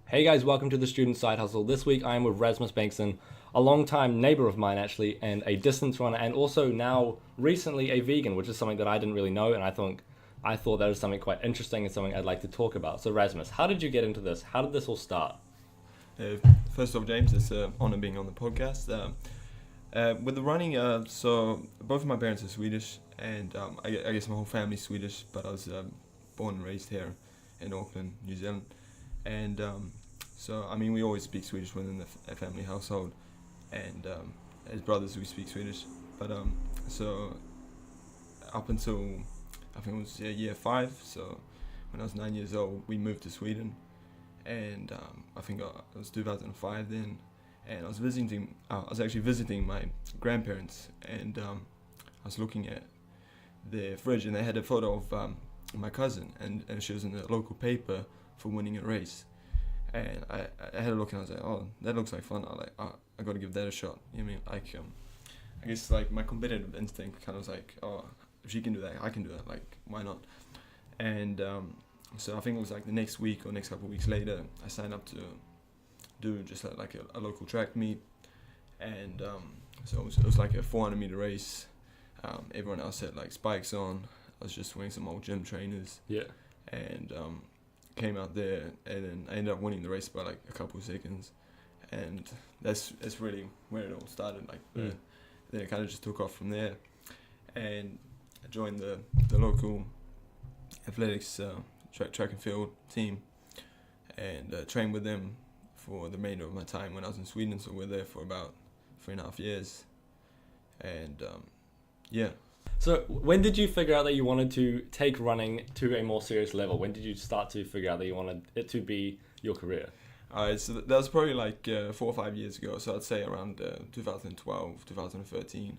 Hey guys, welcome to the Student Side Hustle. This week I am with Rasmus Bankson, a long-time neighbor of mine actually, and a distance runner, and also now recently a vegan, which is something that I didn't really know, and I thought that was something quite interesting and something I'd like to talk about. So Rasmus, how did you get into this? How did this all start? Uh, First off, James, it's an honor being on the podcast. With the running, so both of my parents are Swedish, and I guess my whole family's Swedish, but I was born and raised here in Auckland, New Zealand. And so, I mean, we always speak Swedish within the family household, and as brothers, we speak Swedish. But so up until I think it was year 5, so when I was 9 years old, we moved to Sweden, and I think it was 2005 then, and I was visiting. I was actually visiting my grandparents, and I was looking at their fridge, and they had a photo of my cousin, and she was in the local paper for winning a race, and I had a look, and I was like, oh, that looks like fun. I got to give that a shot. You know what I mean? I guess like my competitive instinct kind of was like, oh, if she can do that, I can do that. Like, why not? And so I think it was like the next week or next couple of weeks later, I signed up to do just like a local track meet, and so it was like a 400-meter race. Everyone else had like spikes on. I was just wearing some old gym trainers. Yeah. And came out there, and then I ended up winning the race by like a couple of seconds, and that's really where it all started. Like then it kind of just took off from there, and I joined the local athletics track and field team, and trained with them for the remainder of my time when I was in Sweden. So we're there for about 3.5 years, and yeah. So when did you figure out that you wanted to take running to a more serious level? When did you start to figure out that you wanted it to be your career? Alright, so that was probably like 4 or 5 years ago. So I'd say around 2012, 2013.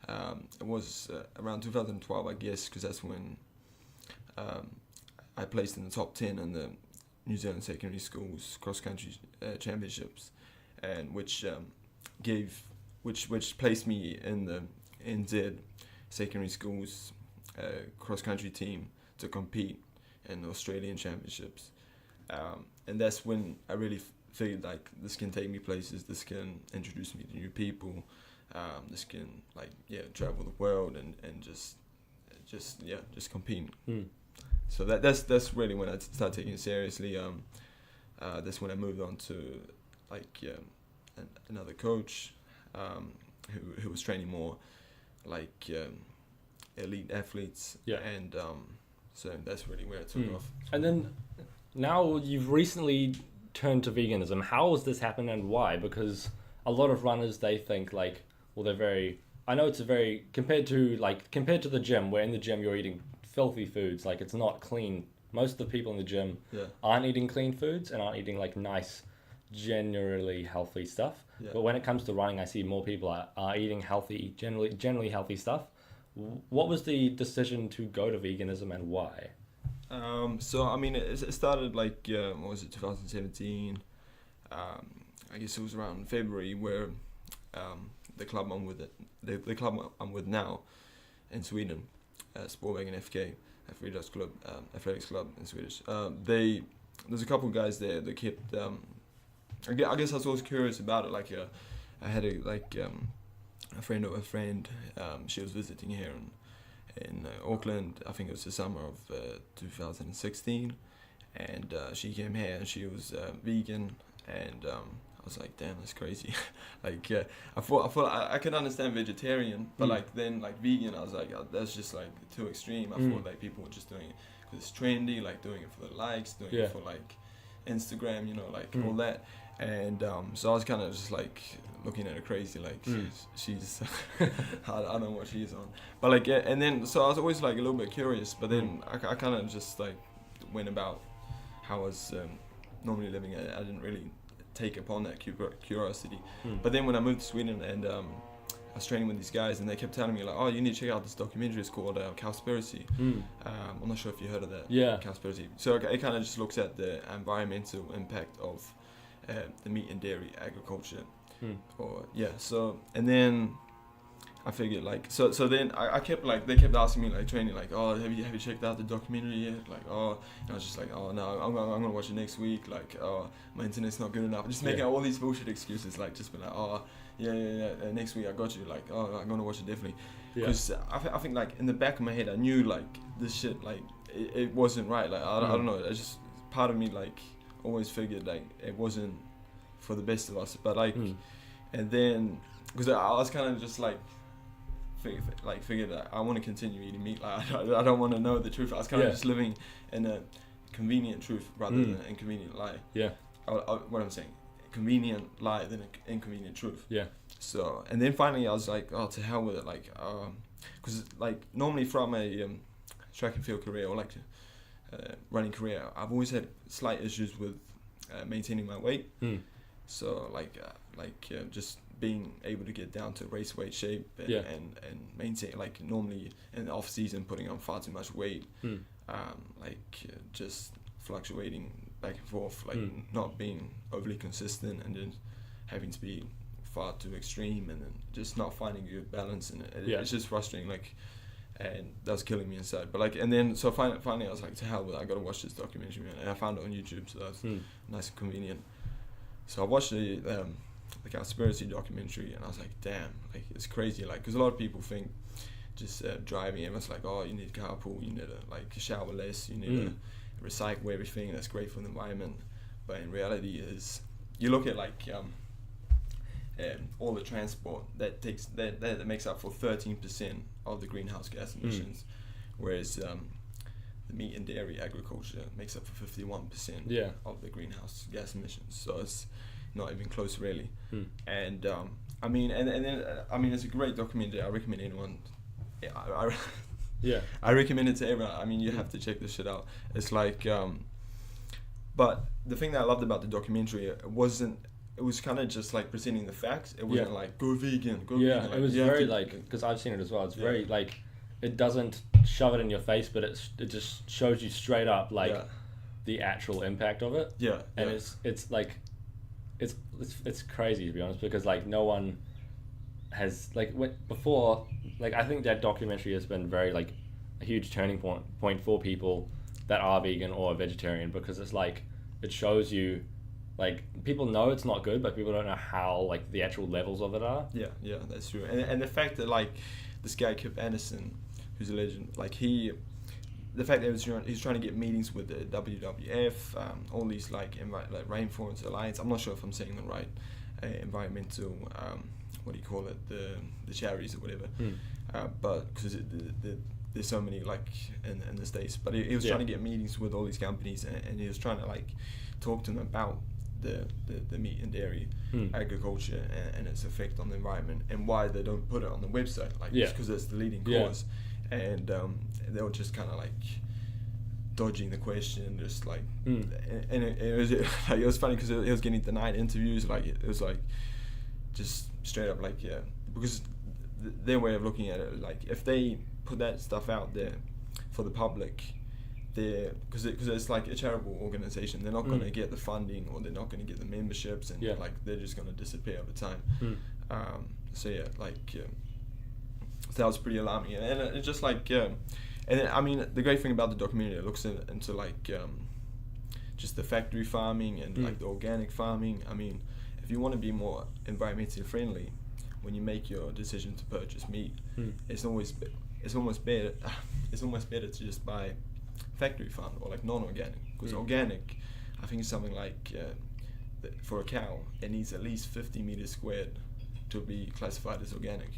It was around 2012, I guess, because that's when I placed in the top 10 in the New Zealand secondary schools cross country championships, and which placed me in the NZ secondary schools cross country team to compete in the Australian championships. And that's when I really figured like this can take me places, this can introduce me to new people, this can travel the world and just compete. So that's really when I started taking it seriously. That's when I moved on to another coach who was training more elite athletes. Yeah. And so that's really where it took off. And then now you've recently turned to veganism. How has this happened and why? Because a lot of runners, they think I know it's compared to the gym, where in the gym you're eating filthy foods, like it's not clean. Most of the people in the gym aren't eating clean foods and aren't eating like nice, generally healthy stuff. Yeah. But when it comes to running, I see more people are eating healthy, generally healthy stuff. What was the decision to go to veganism and why? So I mean, it started like what was it, 2017? I guess it was around February where the club I'm with now in Sweden, Sportvägen FK, athletics club in Swedish. There's a couple of guys there that kept. I guess I was always curious about it. Like I had a friend of a friend. She was visiting here in Auckland. I think it was the summer of 2016, and she came here and she was vegan, and I was like, damn, that's crazy. I thought I could understand vegetarian, but then vegan, I was like, oh, that's just like too extreme. I thought like people were just doing it because it's trendy, like doing it for the likes, doing it for like Instagram, all that. And so I was kind of just like looking at her crazy, like she's I don't know what she's on, but and then so I was always like a little bit curious, but then I kind of just like went about how I was normally living. I didn't really take upon that curiosity, but then when I moved to Sweden and I was training with these guys, and they kept telling me like, oh, you need to check out this documentary. It's called Cowspiracy. I'm not sure if you heard of that. Yeah. Cowspiracy. So it kind of just looks at the environmental impact of the meat and dairy agriculture. So and then I figured like so then I kept like they kept asking me like training like, oh, have you checked out the documentary yet, like, oh, and I was just like, oh no, I'm gonna watch it next week, like, oh, my internet's not good enough, just making all these bullshit excuses, like just be like, oh yeah, next week I got you, like, oh, I'm gonna watch it definitely, because I think like in the back of my head I knew like this shit like it wasn't right, like I don't know, I just part of me like always figured like it wasn't for the best of us, but like and then because I was kind of just like figured that I want to continue eating meat. Like I don't want to know the truth. I was kind of just living in a convenient truth rather than an inconvenient lie. Yeah. What I'm saying, convenient lie than an inconvenient truth. Yeah. So and then finally I was like, oh, to hell with it. Like, because like normally from a track and field career or like running career, I've always had slight issues with maintaining my weight. So just being able to get down to race weight shape and maintain, like normally in the off season putting on far too much weight, just fluctuating back and forth, like not being overly consistent and then having to be far too extreme and then just not finding a good balance, and it's just frustrating, like, and that was killing me inside. But like, and then so finally I was like, to hell with it, I gotta watch this documentary, man. And I found it on YouTube, so that's nice and convenient. So I watched the Cowspiracy documentary, and I was like, damn, like it's crazy, like, because a lot of people think just driving, everyone's like, oh, you need to carpool, you need to like shower less, you need to recycle everything, that's great for the environment. But in reality is, you look at like all the transport that makes up for 13% of the greenhouse gas emissions, whereas the meat and dairy agriculture makes up for 51% of the greenhouse gas emissions. So it's not even close, really. And I mean, and then it's a great documentary. I recommend anyone. I recommend it to everyone. I mean, you have to check this shit out. It's like, but the thing that I loved about the documentary, it was kind of just like presenting the facts. It wasn't like go vegan, go vegan. Like, it was very like, because I've seen it as well. It's very like, it doesn't shove it in your face, but it just shows you straight up like the actual impact of it. And it's like, it's crazy, to be honest, because like no one has like before, like I think that documentary has been very like a huge turning point for people that are vegan or vegetarian, because it's like it shows you, like, people know it's not good, but people don't know how like the actual levels of it are. Yeah, that's true. And the fact that like this guy Kip Anderson, who's a legend, like the fact that he's trying to get meetings with the WWF, all these like Rainforest Alliance. I'm not sure if I'm saying the right environmental, what do you call it, the charities or whatever. But because there's so many like in the States. But he was trying to get meetings with all these companies, and he was trying to like talk to them about the meat and dairy agriculture and its effect on the environment, and why they don't put it on the website, like just because it's the leading cause. And they were just kind of like dodging the question, just like, and it was funny because he was getting denied interviews. Like it was like just straight up like because their way of looking at it, like if they put that stuff out there for the public, because it's like a charitable organization, they're not going to get the funding, or they're not going to get the memberships, and like they're just going to disappear over time. So that was pretty alarming, and it's just like, and then, I mean, the great thing about the documentary, it looks into like just the factory farming and like the organic farming. I mean, if you want to be more environmentally friendly, when you make your decision to purchase meat, it's almost better to just buy factory farmed or like non-organic, because organic, I think, is something like for a cow, it needs at least 50 meters squared to be classified as organic.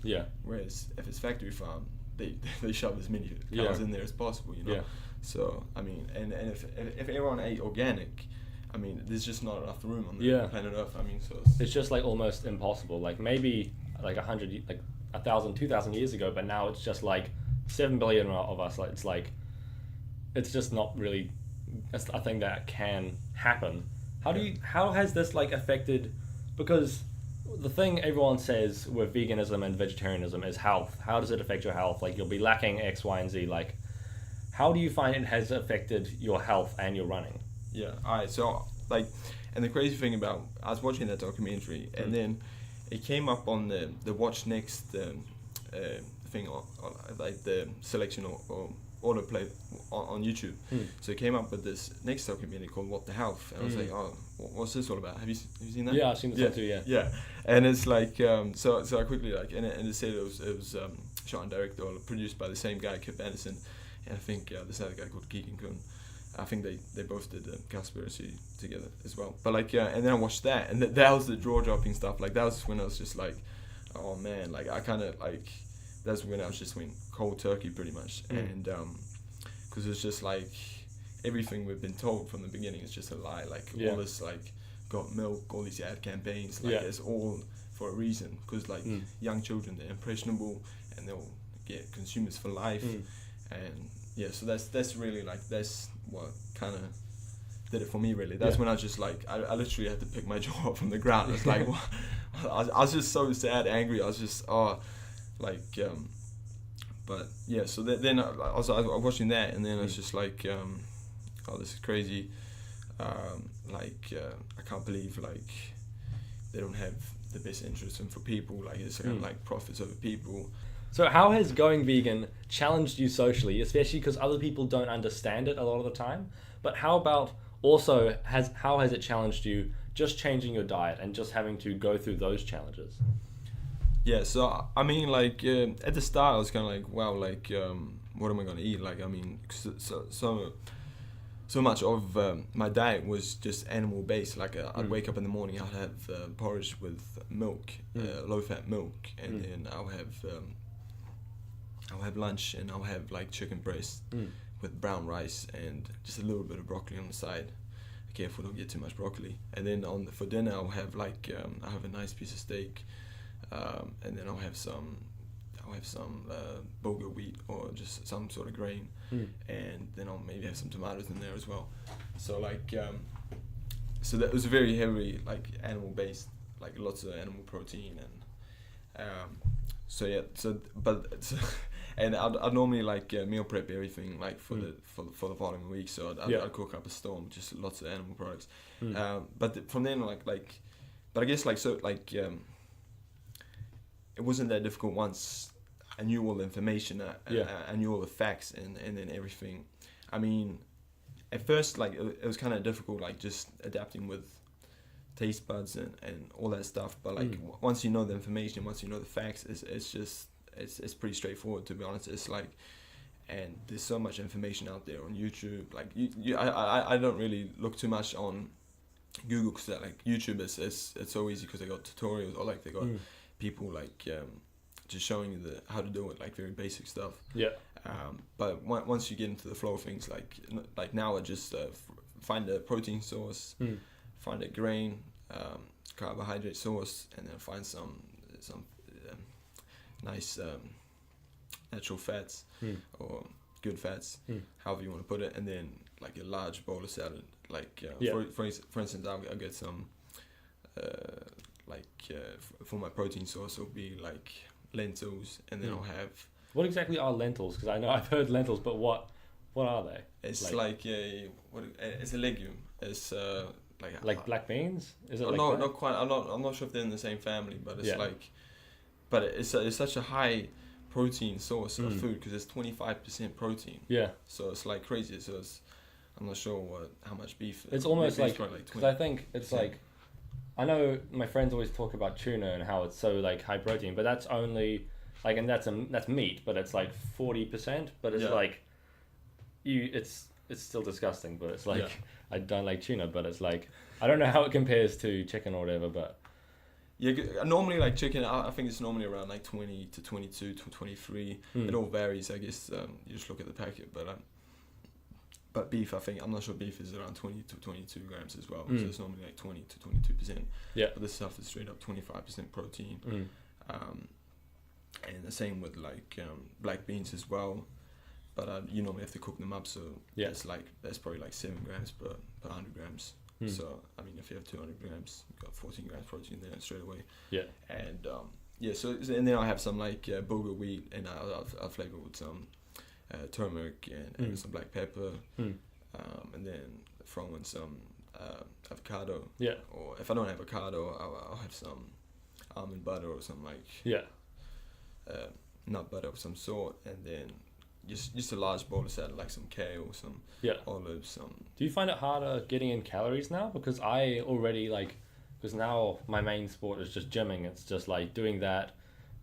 Whereas if it's factory farm, they shove as many cows in there as possible, you know. So I mean, and if everyone ate organic, I mean, there's just not enough room on the planet Earth. I mean, so it's just like almost impossible. Like maybe like 100, like 1,000, 2,000 years ago, but now it's just like 7 billion of us. Like it's just not really a thing that can happen. How has this like affected? Because the thing everyone says with veganism and vegetarianism is health. How does it affect your health? Like, you'll be lacking X, Y, and Z. Like, how do you find it has affected your health and your running? Alright, so like, and the crazy thing about, I was watching that documentary, and then it came up on the Watch Next thing on like the selection or autoplay on YouTube. So he came up with this next documentary called What the Health, and I was like, oh, what's this all about? Have you seen that? Yeah, I've seen this one too. Yeah. Yeah, and it's like so I quickly like and it said it was shot and directed or produced by the same guy, Kip Anderson, and I think this other guy called Keegan Kun. I think they both did Cowspiracy together as well. But like and then I watched that, and that was the jaw dropping stuff. Like that was when I was just like, oh man, like I kind of like that's when I was just went cold turkey pretty much, and because it's just like everything we've been told from the beginning is just a lie. Like all this like got milk, all these ad campaigns, like it's all for a reason. Because like young children, they're impressionable and they'll get consumers for life, and so that's really like that's what kind of did it for me really. That's when I was just like I literally had to pick my jaw up from the ground. It's like I was just so sad, angry. I was just but yeah. So then I was watching that, and then I was just like, oh, this is crazy. I can't believe like they don't have the best interest in for people. Like it's kind of like profits over people. So how has going vegan challenged you socially, especially because other people don't understand it a lot of the time? But how about also how has it challenged you just changing your diet and just having to go through those challenges? Yeah, so I mean, like at the start, I was kind of like, wow, like what am I gonna eat? Like, I mean, so much of my diet was just animal based. Like I'd wake up in the morning, I'd have porridge with milk, low fat milk, and then I'll have lunch, and I'll have like chicken breast with brown rice and just a little bit of broccoli on the side. Careful, don't get too much broccoli. And then for dinner, I'll have like I'll have a nice piece of steak, and then I'll have some bulgur wheat or just some sort of grain, and then I'll maybe have some tomatoes in there as well. So like so that was very heavy, like animal based, like lots of animal protein, and and I'd normally like meal prep everything like for the following week. So I'd cook up a storm, just lots of animal products. But from then but I guess like so like it wasn't that difficult once I knew all the information. I knew all the facts and then everything. I mean, at first like it was kind of difficult, like just adapting with taste buds and all that stuff. But like once you know the information, once you know the facts, it's pretty straightforward, to be honest. It's like, and there's so much information out there on YouTube. Like I don't really look too much on Google, because like YouTube it's so easy because they got tutorials, or like they got people like just showing you how to do it, like very basic stuff. But once you get into the flow of things, like now I just find a protein source, find a grain, carbohydrate source, and then find some nice natural fats or good fats, however you want to put it, and then like a large bowl of salad. Like for instance, I'll get some for my protein source, it'll be like lentils, and then I'll have. What exactly are lentils? Because I know I've heard lentils, but what are they? It's it's a legume. It's like black beans. Is it? No, not quite. I'm not sure if they're in the same family, but it's but it's such a high protein source of food, because it's 25% protein. Yeah. So it's like crazy. So I'm not sure how much beef. It's almost like, because I think it's like, I know my friends always talk about tuna and how it's so like high protein, but that's only like, and that's meat, but it's like 40%, but it's like it's still disgusting, but it's like I don't like tuna, but it's like I don't know how it compares to chicken or whatever, but normally like chicken, I think it's normally around like 20 to 22 to 23. It all varies, I guess. You just look at the packet, but beef, I think, I'm not sure, beef is around 20 to 22 grams as well. So it's normally like 20 to 22%. Yeah. But this stuff is straight up 25% protein. And the same with like black beans as well. But you normally have to cook them up, so that's probably like 7 grams per 100 grams. So I mean, if you have 200 grams, you've got 14 grams protein there straight away. Yeah. And so and then I have some like bulgur wheat, and I'll flavor with some turmeric and some black pepper, and then throw in some avocado. Yeah. Or if I don't have avocado, I'll have some almond butter or something like. Yeah. nut butter of some sort, and then just a large bowl of salad, like some kale, some Yeah. olives, some. Do you find it harder getting in calories now? Because I already because now my main sport is just gymming. It's just like doing that,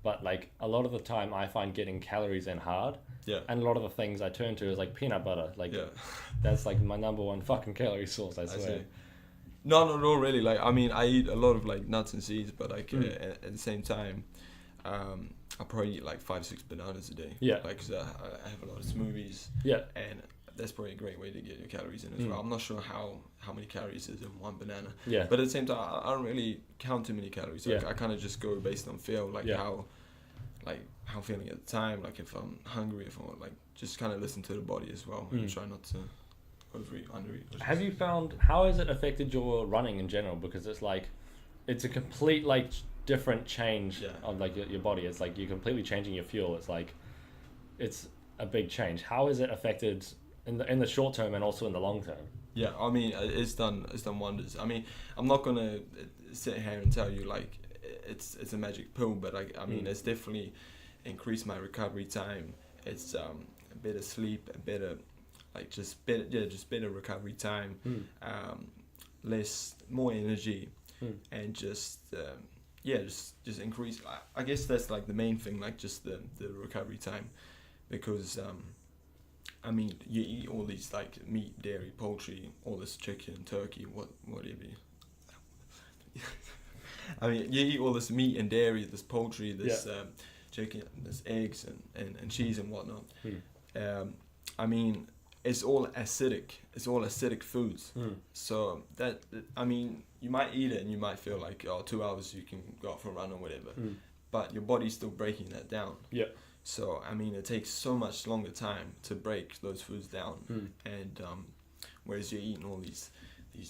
but like a lot of the time I find getting calories in hard. Yeah. And a lot of the things I turn to is like peanut butter. Like Yeah. that's like my number one fucking calorie source, I swear. see. No, not really. Like, I mean, I eat a lot of like nuts and seeds, but like at the same time, I probably eat like 5-6 bananas a day. Yeah. Like, 'cause I have a lot of smoothies. Yeah. And that's probably a great way to get your calories in as well. I'm not sure how many calories is in one banana. Yeah. But at the same time, I don't really count too many calories. Like, Yeah. I kind of just go based on feel, like Yeah. how I'm feeling at the time. Like if I'm hungry, if I'm like just kind of listen to the body as well and try not to overeat, undereat. Have you found, how has it affected your running in general? Because it's like, it's a complete like different change on like your body. It's like you're completely changing your fuel. It's like, it's a big change. How has it affected in the short term and also in the long term? Yeah, I mean, it's done wonders. I mean, I'm not gonna sit here and tell you like it's a magic pill, but I mean, it's definitely increased my recovery time. It's a better sleep, a better like just better recovery time, more energy, and just increase. I guess that's like the main thing, like just the recovery time, because I mean, you eat all these like meat, dairy, poultry, all this chicken, turkey, whatever. I mean, you eat all this meat and dairy, this poultry, this chicken, this eggs and cheese and whatnot. I mean, it's all acidic. It's all acidic foods. So that, I mean, you might eat it and you might feel like, 2 hours you can go out for a run or whatever, but your body's still breaking that down. Yeah. So I mean, it takes so much longer time to break those foods down, and whereas you're eating all these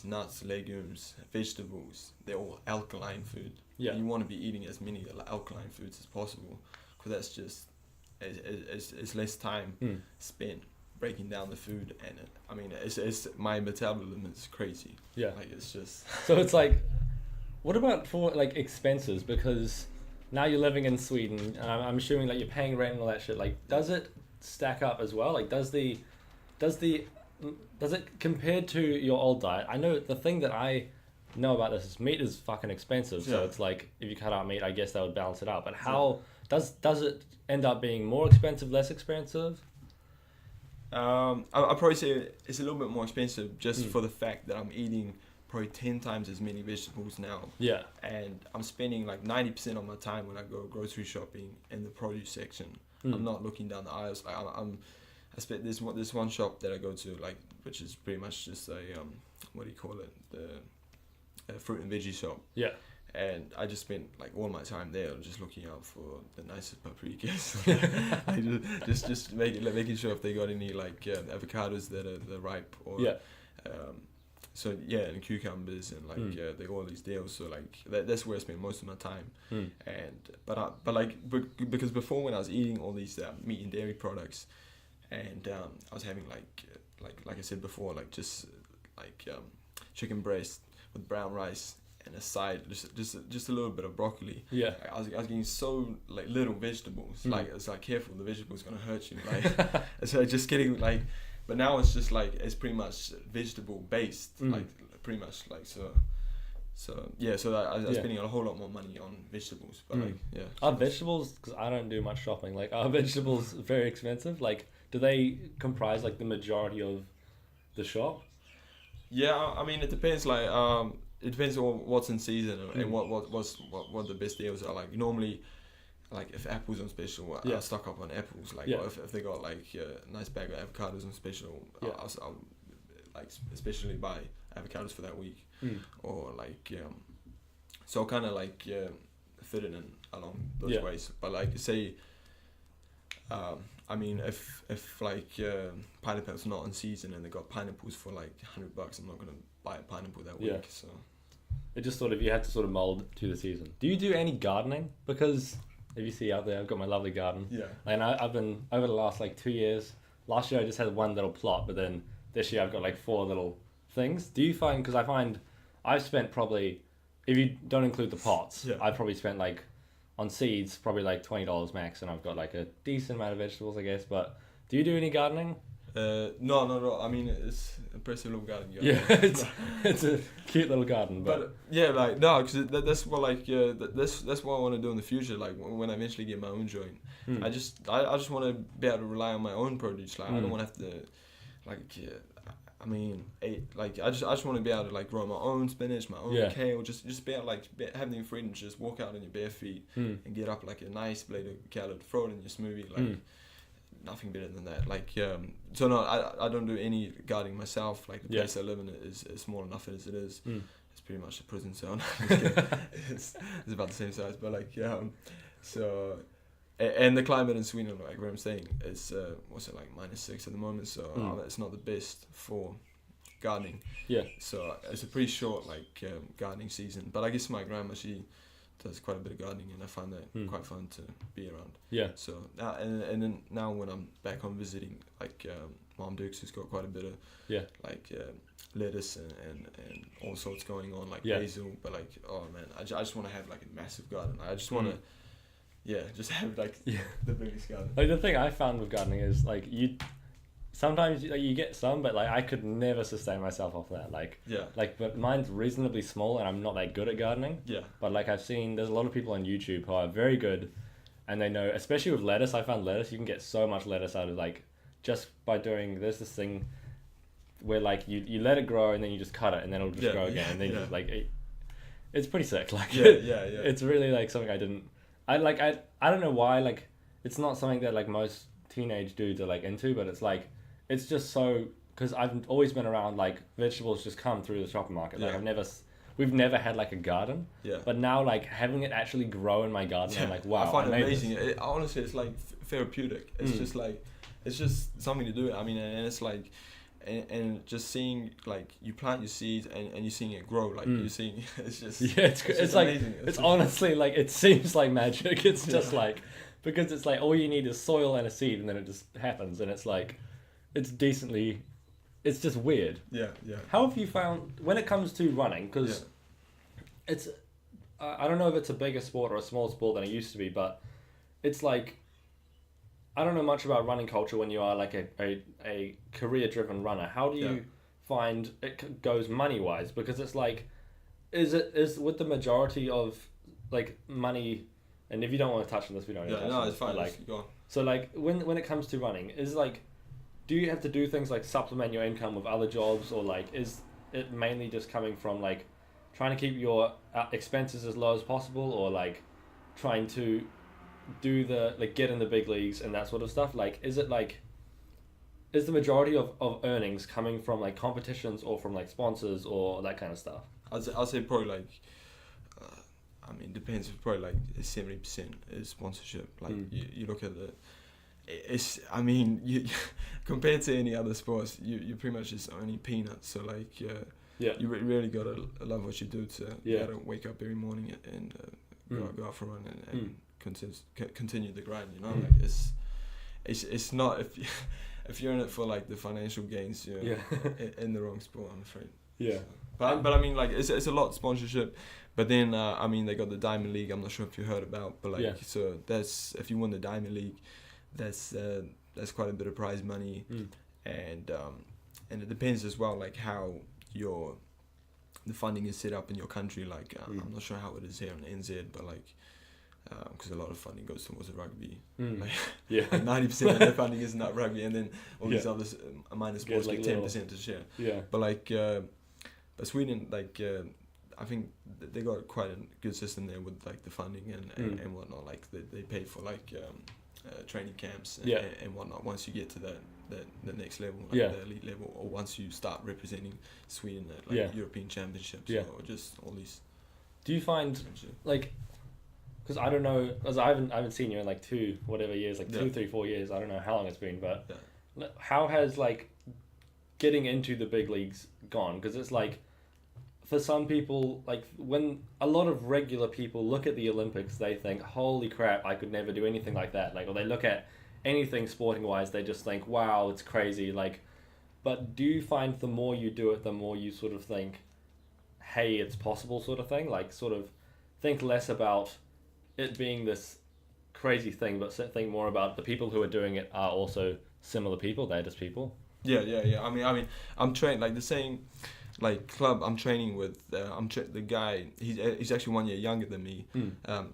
nuts, legumes, vegetables, they're all alkaline food. Yeah. You want to be eating as many alkaline foods as possible, because that's just it's less time spent breaking down the food, and I mean, it's my metabolism is crazy. Yeah. Like it's just. So it's like, what about for like expenses? Because now you're living in Sweden, and I'm assuming like you're paying rent and all that shit. Like, does it stack up as well? Like, does it compared to your old diet? I know the thing that I know about this is meat is fucking expensive. So it's like if you cut out meat, I guess that would balance it out. But how does it end up being more expensive, less expensive? I'd probably say it's a little bit more expensive just for the fact that I'm eating probably 10 times as many vegetables now. Yeah. And I'm spending like 90% of my time when I go grocery shopping in the produce section. I'm not looking down the aisles. Like I spent this one shop that I go to, like, which is pretty much just a what do you call it, the fruit and veggie shop. Yeah. And I just spent like all my time there just looking out for the nicest paprikas. Like just making sure if they got any like avocados that are ripe or so yeah, and cucumbers and like they got all these deals. So like that's where I spend most of my time. And because before, when I was eating all these meat and dairy products, and I was having like I said before, like just like chicken breast with brown rice and a side, just a little bit of broccoli. Yeah. I was getting so like little vegetables. Like it's like, careful, the vegetable's gonna hurt you. Like so just getting like, but now it's just like it's pretty much vegetable based. Like pretty much like so yeah. So I was spending a whole lot more money on vegetables. But like yeah. Are vegetables? Because I don't do much shopping. Like, are vegetables very expensive? Like, do they comprise like the majority of the shop? Yeah, I mean it depends. Like it depends on what's in season and what the best deals are. Like normally, like if apples on special, I'll stock up on apples. Like or if they got like a nice bag of avocados on special, I'll like especially buy avocados for that week. Or like so kind of like fit it in along those ways. But like say, I mean if like pineapple's not in season and they got pineapples for like $100, I'm not gonna buy a pineapple that week. So it just sort of, you had to sort of mold to the season. Do you do any gardening? Because if you see out there, I've got my lovely garden. Yeah. And I've been over the last like 2 years. Last year I just had one little plot, but then this year I've got like 4 little things. Do you find? Because I've spent probably, if you don't include the pots, I've probably spent like on seeds, probably like $20 max, and I've got like a decent amount of vegetables, I guess. But do you do any gardening? No. I mean, it's a impressive little garden. Yeah, it's a cute little garden, but yeah, like no, because that's what that's what I want to do in the future. Like when I eventually get my own joint, I just want to be able to rely on my own produce. Like I don't want to have to, like. I mean, I just want to be able to like grow my own spinach, my own kale, just be able to have the freedom to just walk out on your bare feet and get up like a nice blade of carrot, throw it in your smoothie, like nothing better than that. Like so no, I don't do any gardening myself. Like the place I live in is small enough as it is. It's pretty much a prison cell. it's about the same size, but like so. And the climate in Sweden, like where I'm staying, is what's it like -6 at the moment, so it's not the best for gardening. Yeah. So it's a pretty short like gardening season. But I guess my grandma, she does quite a bit of gardening, and I find that quite fun to be around. Yeah. So now and then now when I'm back home visiting, like Mom Dukes has got quite a bit of like lettuce and all sorts going on, like basil. But like oh man, I just want to have like a massive garden. I just want to. Yeah, just have like the biggest garden. Like the thing I found with gardening is like sometimes you get some, but like I could never sustain myself off that. But mine's reasonably small, and I'm not that good at gardening. Yeah. But like I've seen, there's a lot of people on YouTube who are very good, and they know, especially with lettuce. I found lettuce, you can get so much lettuce out of like just by doing there's this thing where like you let it grow and then you just cut it and then it'll just grow again and then just like it's pretty sick. Like it's really like something I don't know why, like, it's not something that, like, most teenage dudes are, like, into, but it's, like, it's just so, because I've always been around, like, vegetables just come through the shopping market. Like, we've never had, like, a garden. Yeah. But now, like, having it actually grow in my garden, I'm like, wow. I find it amazing. Honestly, it's, like, therapeutic. It's just, like, it's just something to do. I mean, and it's, like... And just seeing like you plant your seeds and you're seeing it grow, like you're seeing it's just it's like amazing. It's honestly like it seems like magic. It's just like because it's like all you need is soil and a seed and then it just happens, and it's like it's just weird. Yeah. How have you found when it comes to running, because it's I don't know if it's a bigger sport or a smaller sport than it used to be, but it's like I don't know much about running culture when you are like a career-driven runner. How do you find it goes money-wise? Because it's like, is with the majority of like money, and if you don't want to touch on this, we don't need to touch on this. It's fine. Like, go on. So like when it comes to running, is like, do you have to do things like supplement your income with other jobs, or like is it mainly just coming from like trying to keep your expenses as low as possible, or like trying to do the like get in the big leagues and that sort of stuff? Like is the majority of earnings coming from like competitions or from like sponsors or that kind of stuff? I'll say probably like I mean depends, probably like 70% is sponsorship. Like you look at it's I mean you compared to any other sports you pretty much just only peanuts, so like you really gotta love what you do to be able to wake up every morning and go out for a run and continue the grind, you know. Like it's not if you're in it for like the financial gains, you're in the wrong sport, I'm afraid. Yeah. So, but I mean like it's a lot of sponsorship, but then I mean they got the Diamond League. I'm not sure if you heard about, but like so that's if you win the Diamond League, that's quite a bit of prize money, and it depends as well like how the funding is set up in your country. Like I'm not sure how it is here in NZ, but like. Because a lot of funding goes towards the rugby. Like 90% of the funding is not rugby, and then all these other minor sports get 10% to share. Yeah. But like, but Sweden, like, I think they got quite a good system there with like the funding and whatnot. Like they pay for like training camps and whatnot once you get to the next level, like the elite level, or once you start representing Sweden at like European Championships or just all these. Do you find like? Because I don't know, as I haven't seen you in like 2 years, like 2, 3, 4 years. I don't know how long it's been, but how has like getting into the big leagues gone? Because it's like for some people, like when a lot of regular people look at the Olympics, they think, "Holy crap, I could never do anything like that." Like, or they look at anything sporting wise, they just think, "Wow, it's crazy." Like, but do you find the more you do it, the more you sort of think, "Hey, it's possible," sort of thing? Like, sort of think less about it being this crazy thing, but think more about the people who are doing it are also similar people. They're just people. Yeah. I'm trained like the same, like club I'm training with. The guy. He's actually 1 year younger than me.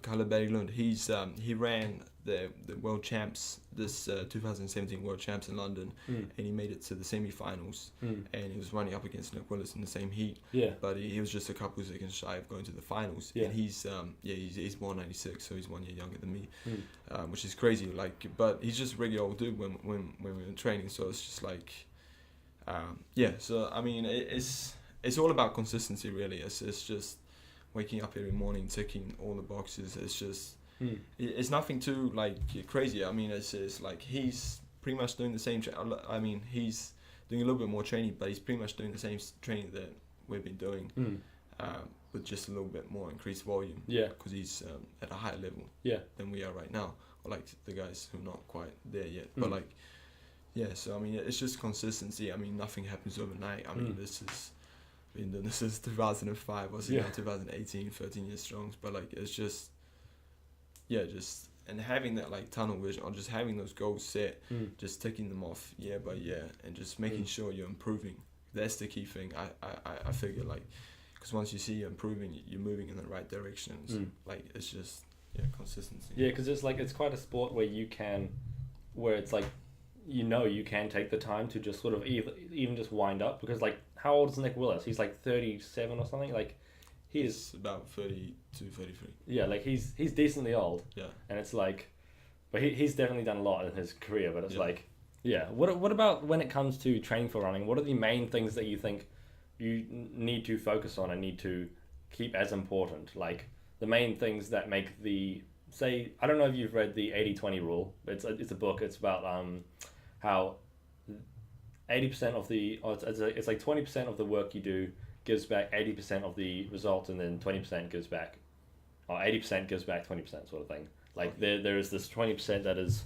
Kalle Berglund. He ran the world champs, this 2017 world champs in London, and he made it to the semi-finals. And he was running up against Nick Willis in the same heat. Yeah. But he was just a couple of seconds shy of going to the finals. Yeah. And he's born 96, so he's 1 year younger than me, which is crazy. Like, but he's just a regular old dude when we were in training. So it's just like, So I mean, it's all about consistency, really. It's just waking up every morning, ticking all the boxes. It's just it's nothing too like crazy. I mean, it's like he's pretty much doing the same. I mean, he's doing a little bit more training, but he's pretty much doing the same training that we've been doing, with just a little bit more increased volume. Yeah. Because he's at a higher level. Yeah. Than we are right now, or like the guys who are not quite there yet. But like, yeah. So I mean, it's just consistency. I mean, nothing happens overnight. I mean, this is 2005, was it now 2018, 13 years strong. But like, it's just, and having that like tunnel vision, or just having those goals set, just ticking them off year by year, and just making sure you're improving. That's the key thing. I figure, like, because once you see you're improving, you're moving in the right direction. So, like, it's just consistency. Yeah, because it's quite a sport where it's like, you can take the time to just sort of even just wind up, because like, how old is Nick Willis? He's like 37 or something. Like, he's about 32, 33. Yeah, like he's decently old. Yeah. And it's like, but he's definitely done a lot in his career. But it's like, What about when it comes to training for running? What are the main things that you think you need to focus on and need to keep as important? Like the main things that make say, I don't know if you've read the 80-20 rule. It's a book. It's about how 80% of it's like 20% of the work you do gives back 80% of the results, and then 20% gives back, or 80% gives back 20%, sort of thing. Like there is this 20% that is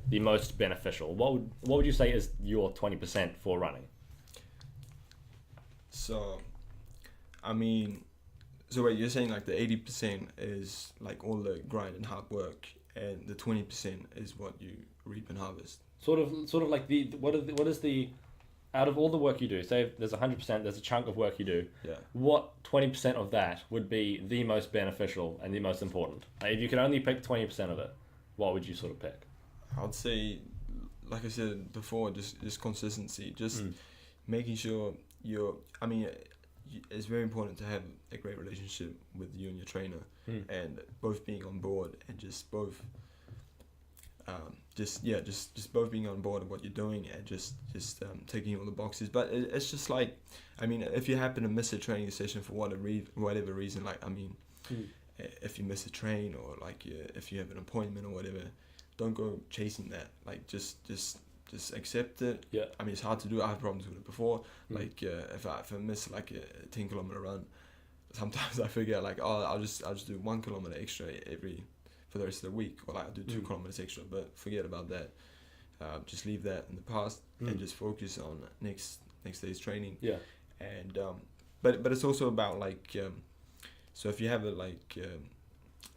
the most beneficial. What would you say is your 20% for running? So, I mean, wait, you're saying like the 80% is like all the grind and hard work, and the 20% is what you reap and harvest. Sort of like what is the out of all the work you do, say there's 100%, there's a chunk of work you do. Yeah. What 20% of that would be the most beneficial and the most important? Like, if you could only pick 20% of it, what would you sort of pick? I'd say, like I said before, just consistency. Just making sure it's very important to have a great relationship with you and your trainer, and both being on board, and just both just both being on board of what you're doing, and just taking all the boxes. But it's just like, I mean, if you happen to miss a training session for whatever reason, like, I mean, if you miss a train, or like if you have an appointment or whatever, don't go chasing that. Like, just accept it. Yeah. I mean, it's hard to do. I had problems with it before. Like, if I miss like a 10 kilometer run, sometimes I figure like, oh, I'll just do 1 kilometer extra for the rest of the week, or like I'll do 2 kilometers extra, but forget about that. Just leave that in the past, and just focus on next day's training. Yeah. And but it's also about like, so if you have a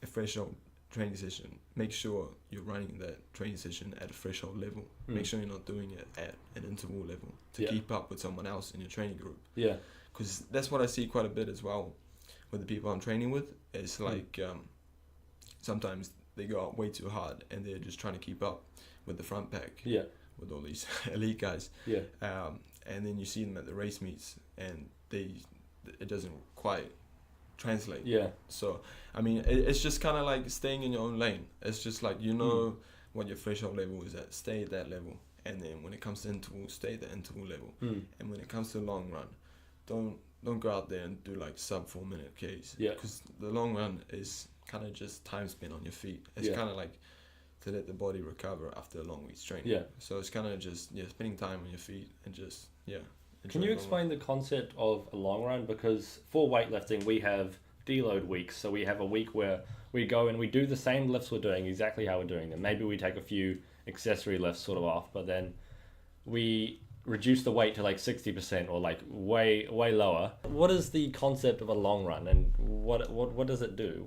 threshold training session, make sure you're running that training session at a threshold level. Make sure you're not doing it at an interval level to keep up with someone else in your training group. Yeah. Because that's what I see quite a bit as well with the people I'm training with. It's like, sometimes they go out way too hard, and they're just trying to keep up with the front pack. Yeah. With all these elite guys. Yeah. And then you see them at the race meets, and it doesn't quite translate. Yeah. So, I mean, it's just kind of like staying in your own lane. It's just like, what your threshold level is at, stay at that level. And then when it comes to interval, stay at the interval level. And when it comes to the long run, don't go out there and do like sub 4 minute Ks. Yeah. Because the long run is kind of just time spent on your feet. It's kind of like to let the body recover after a long week's training. Yeah. So it's kind of just spending time on your feet, and just Can you explain the concept of a long run? Because for weightlifting, we have deload weeks. So we have a week where we go and we do the same lifts we're doing, exactly how we're doing them. Maybe we take a few accessory lifts sort of off, but then we reduce the weight to like 60% or like way lower. What is the concept of a long run, and what does it do?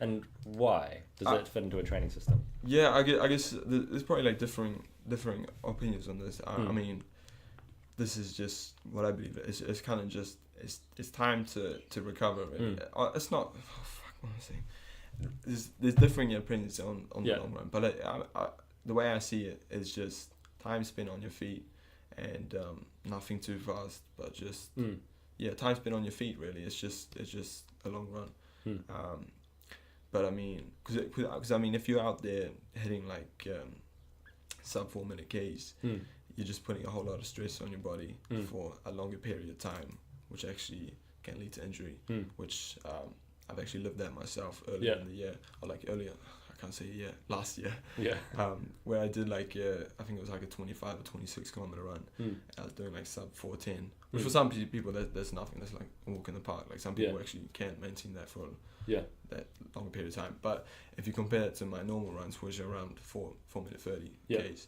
And why does it fit into a training system? Yeah, I guess there's probably like differing opinions on this. I mean, this is just what I believe. It's kind of just it's time to recover. It's not. Oh, fuck, what am I saying? There's differing opinions on the long run, but the way I see it is just time spent on your feet, and nothing too fast, but just time spent on your feet. Really, it's just a long run. But I mean, because I mean, if you're out there hitting like sub 4 minute Ks, you're just putting a whole lot of stress on your body for a longer period of time, which actually can lead to injury. Which I've actually lived that myself earlier in the year, or like earlier. I can't say last year. Where I did like I think it was like a 25 or 26 kilometer run. I was doing like sub 4:10, which for some people there's nothing. That's like a walk in the park. Like some people actually can't maintain that for that long period of time. But if you compare it to my normal runs, which are around 4 minute 30 Ks,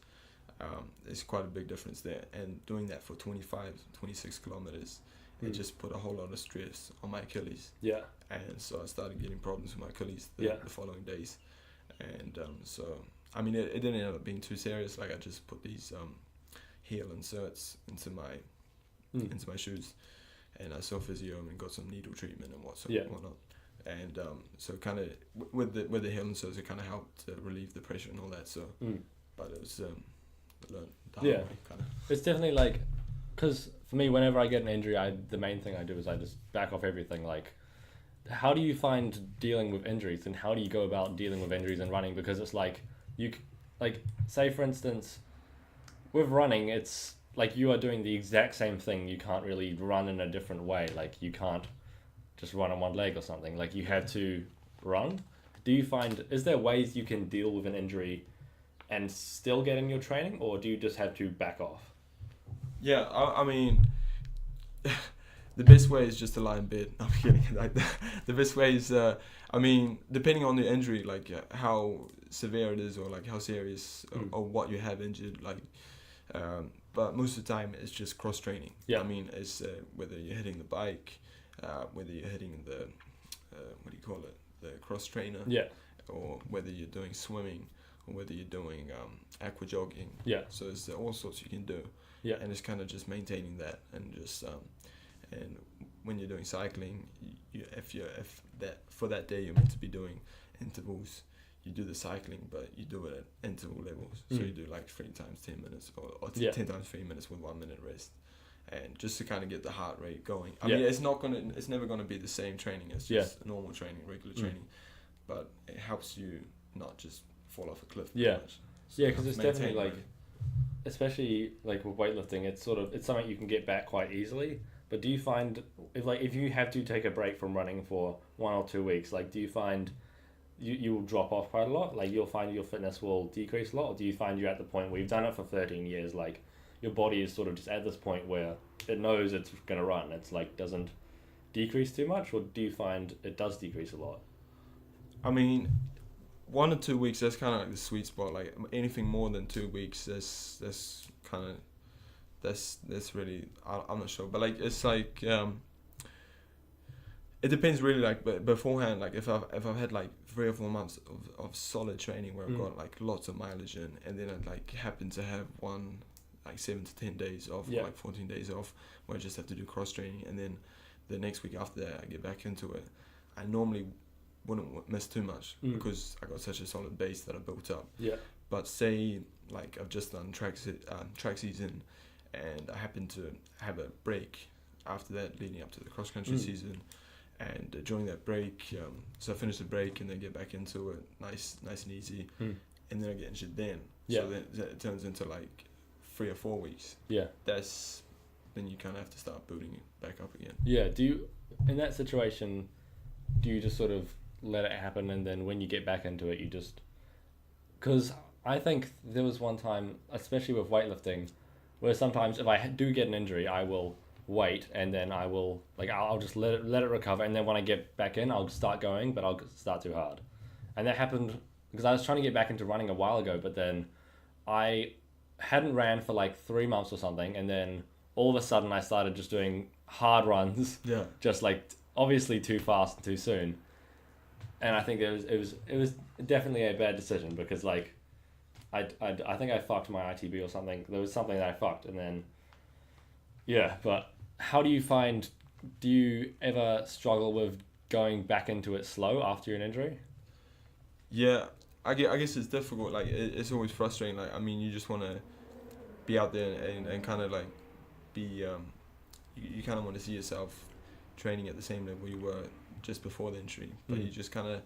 there's quite a big difference there. And doing that for 25, 26 kilometers, it just put a whole lot of stress on my Achilles. And so I started getting problems with my Achilles the following days. And so I mean it didn't end up being too serious. Like I just put these heel inserts into my shoes, and I saw physio and got some needle treatment and whatnot. And so kind of with the heel inserts, it kind of helped to relieve the pressure and all that. So but it was learned the hard way, kind of. It's definitely like, because for me, whenever I get an injury, the main thing I do is I just back off everything. Like, how do you find dealing with injuries, and how do you go about dealing with injuries and running? Because it's like say for instance, with running, it's like you are doing the exact same thing. You can't really run in a different way. Like you can't just run on one leg or something. Like you have to run. Is there ways you can deal with an injury and still get in your training, or do you just have to back off? Yeah, I mean, the best way is just to lie in bed. I'm kidding. Like the best way is, I mean, depending on the injury, like how severe it is, or like how serious, or what you have injured, like. But most of the time, it's just cross training. I mean, it's whether you're hitting the bike, whether you're hitting the what do you call it, the cross trainer, or whether you're doing swimming, or whether you're doing aqua jogging. So there's all sorts you can do. And it's kind of just maintaining that, and just and when you're doing cycling, if for that day you're meant to be doing intervals, you do the cycling, but you do it at interval levels. So you do like 3 times 10 minutes, or 10 times 3 minutes with 1 minute rest, and just to kind of get the heart rate going. I mean, it's never gonna be the same training as just normal training, regular training, but it helps you not just fall off a cliff. Much. So because it's definitely like, especially like with weightlifting, it's something you can get back quite easily. But do you find if you have to take a break from running for 1 or 2 weeks, like do you find you will drop off quite a lot? Like you'll find your fitness will decrease a lot, or do you find you're at the point where you've done it for 13 years, like your body is sort of just at this point where it knows it's gonna run, it's like doesn't decrease too much, or do you find it does decrease a lot? I mean, 1 or 2 weeks, that's kind of like the sweet spot. Like anything more than 2 weeks, that's kind of that's really, I'm not sure, but like it's like it depends really. Like, but beforehand, like if I've had like 3 or 4 months of solid training where I've got like lots of mileage in, and then I like happen to have one like 7 to 10 days off, or like 14 days off, where I just have to do cross training, and then the next week after that I get back into it, I normally wouldn't miss too much because I got such a solid base that I built up. But say like I've just done track season, and I happen to have a break after that leading up to the cross country season, and during that break, so I finish the break and then get back into it nice and easy, and then I get injured then. So then it turns into like 3 or 4 weeks. Then you kind of have to start building it back up again. Do you, in that situation, do you just sort of let it happen, and then when you get back into it, you just, because I think there was one time, especially with weightlifting, where sometimes if I do get an injury, I will wait, and then I will I'll just let it recover, and then when I get back in, I'll start going, but I'll start too hard. And that happened because I was trying to get back into running a while ago, but then I hadn't ran for like 3 months or something, and then all of a sudden I started just doing hard runs, just like obviously too fast and too soon, and I think it was definitely a bad decision because like I think I fucked my ITB or something. There was something that I fucked, and then yeah. But how do you find? Do you ever struggle with going back into it slow after an injury? Yeah, I guess it's difficult. Like it's always frustrating. Like I mean, you just want to be out there and kind of like be you kind of want to see yourself training at the same level you were just before the injury, but you just kind of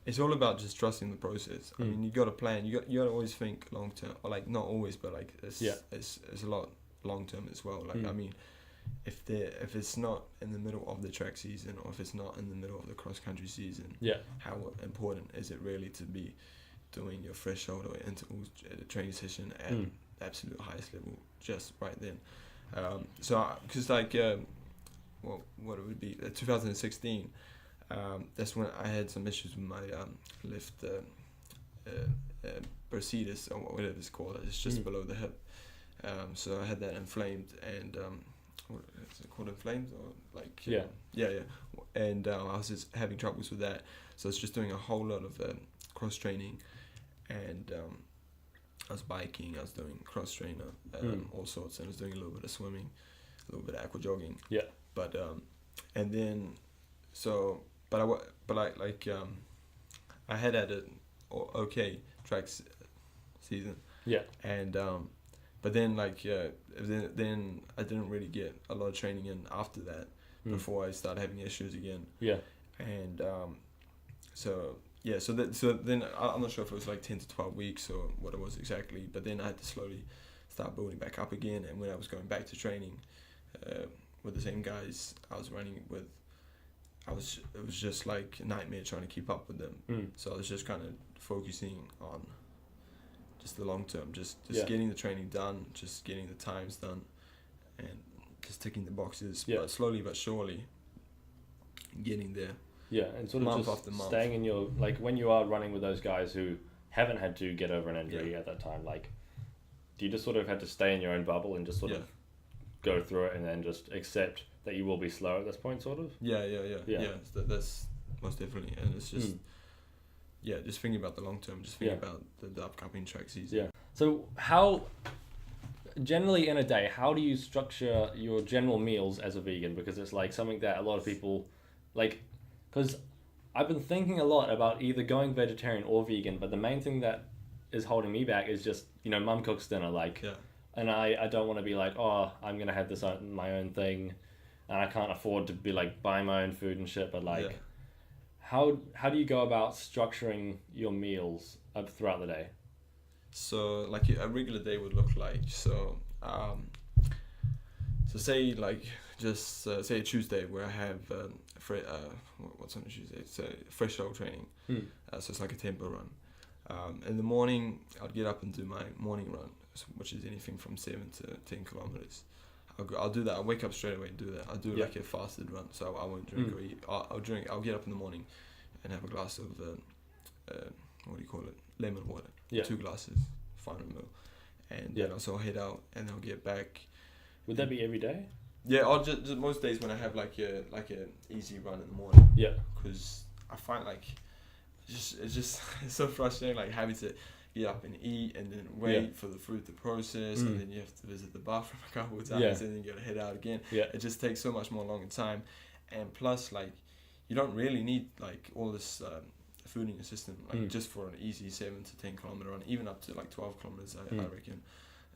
it's all about just trusting the process. I mean, you got to plan. You got to always think long term, or like not always, but like it's a lot long term as well. Like I mean, if it's not in the middle of the track season, or if it's not in the middle of the cross country season, how important is it really to be doing your fresh shoulder intervals training session at the absolute highest level just right then? So because like well, what it would be 2016. That's when I had some issues with my left bursitis, or whatever it's called. It's just below the hip. So I had that inflamed, and what is it called, inflamed, or like yeah. And I was just having troubles with that. So I was just doing a whole lot of cross training, and I was biking. I was doing cross trainer, all sorts, and I was doing a little bit of swimming, a little bit of aqua jogging. Yeah. But and then so. But I had a okay track season. Yeah. And but then then I didn't really get a lot of training in after that before I started having issues again. Yeah. And so then I'm not sure if it was like 10 to 12 weeks or what it was exactly. But then I had to slowly start building back up again. And when I was going back to training with the same guys I was running with. It was just like a nightmare trying to keep up with them. So I was just kind of focusing on just the long term, just getting the training done, just getting the times done, and just ticking the boxes. Yeah. But slowly but surely, getting there. Yeah, and sort of month just after month. Staying in your, like when you are running with those guys who haven't had to get over an injury at that time, like do you just sort of have to stay in your own bubble and just sort of go through it and then just accept that you will be slow at this point, sort of? Yeah. That's most definitely, and it's just just thinking about the long term, just thinking about the upcoming track season. Yeah. So how, generally in a day, how do you structure your general meals as a vegan? Because it's like something that a lot of people, like, because I've been thinking a lot about either going vegetarian or vegan, but the main thing that is holding me back is just, mum cooks dinner, like, and I don't want to be like, oh, I'm going to have this on my own thing. And I can't afford to be like buy my own food and shit, but like, how do you go about structuring your meals up throughout the day? So like a regular day would look like, so say like just say a Tuesday where I have what's on a Tuesday? It's fresh shoulder training. So it's like a tempo run. In the morning, I'd get up and do my morning run, which is anything from 7 to 10 kilometers. I'll do that. I'll wake up straight away and do that. I'll do like a fasted run, so I won't drink or eat. I'll get up in the morning and have a glass of what do you call it? Lemon water. 2 glasses, 500 ml, and then I'll head out and I'll get back. Would that be every day? Yeah, I'll just most days when I have like a easy run in the morning. Yeah. Because I find like it's just it's so frustrating, like having to get up and eat and then wait for the food to process and then you have to visit the bathroom a couple of times and then you gotta head out again. It just takes so much more longer time, and plus like you don't really need like all this food in your system, like just for an easy 7 to 10 kilometer run, even up to like 12 kilometers I reckon,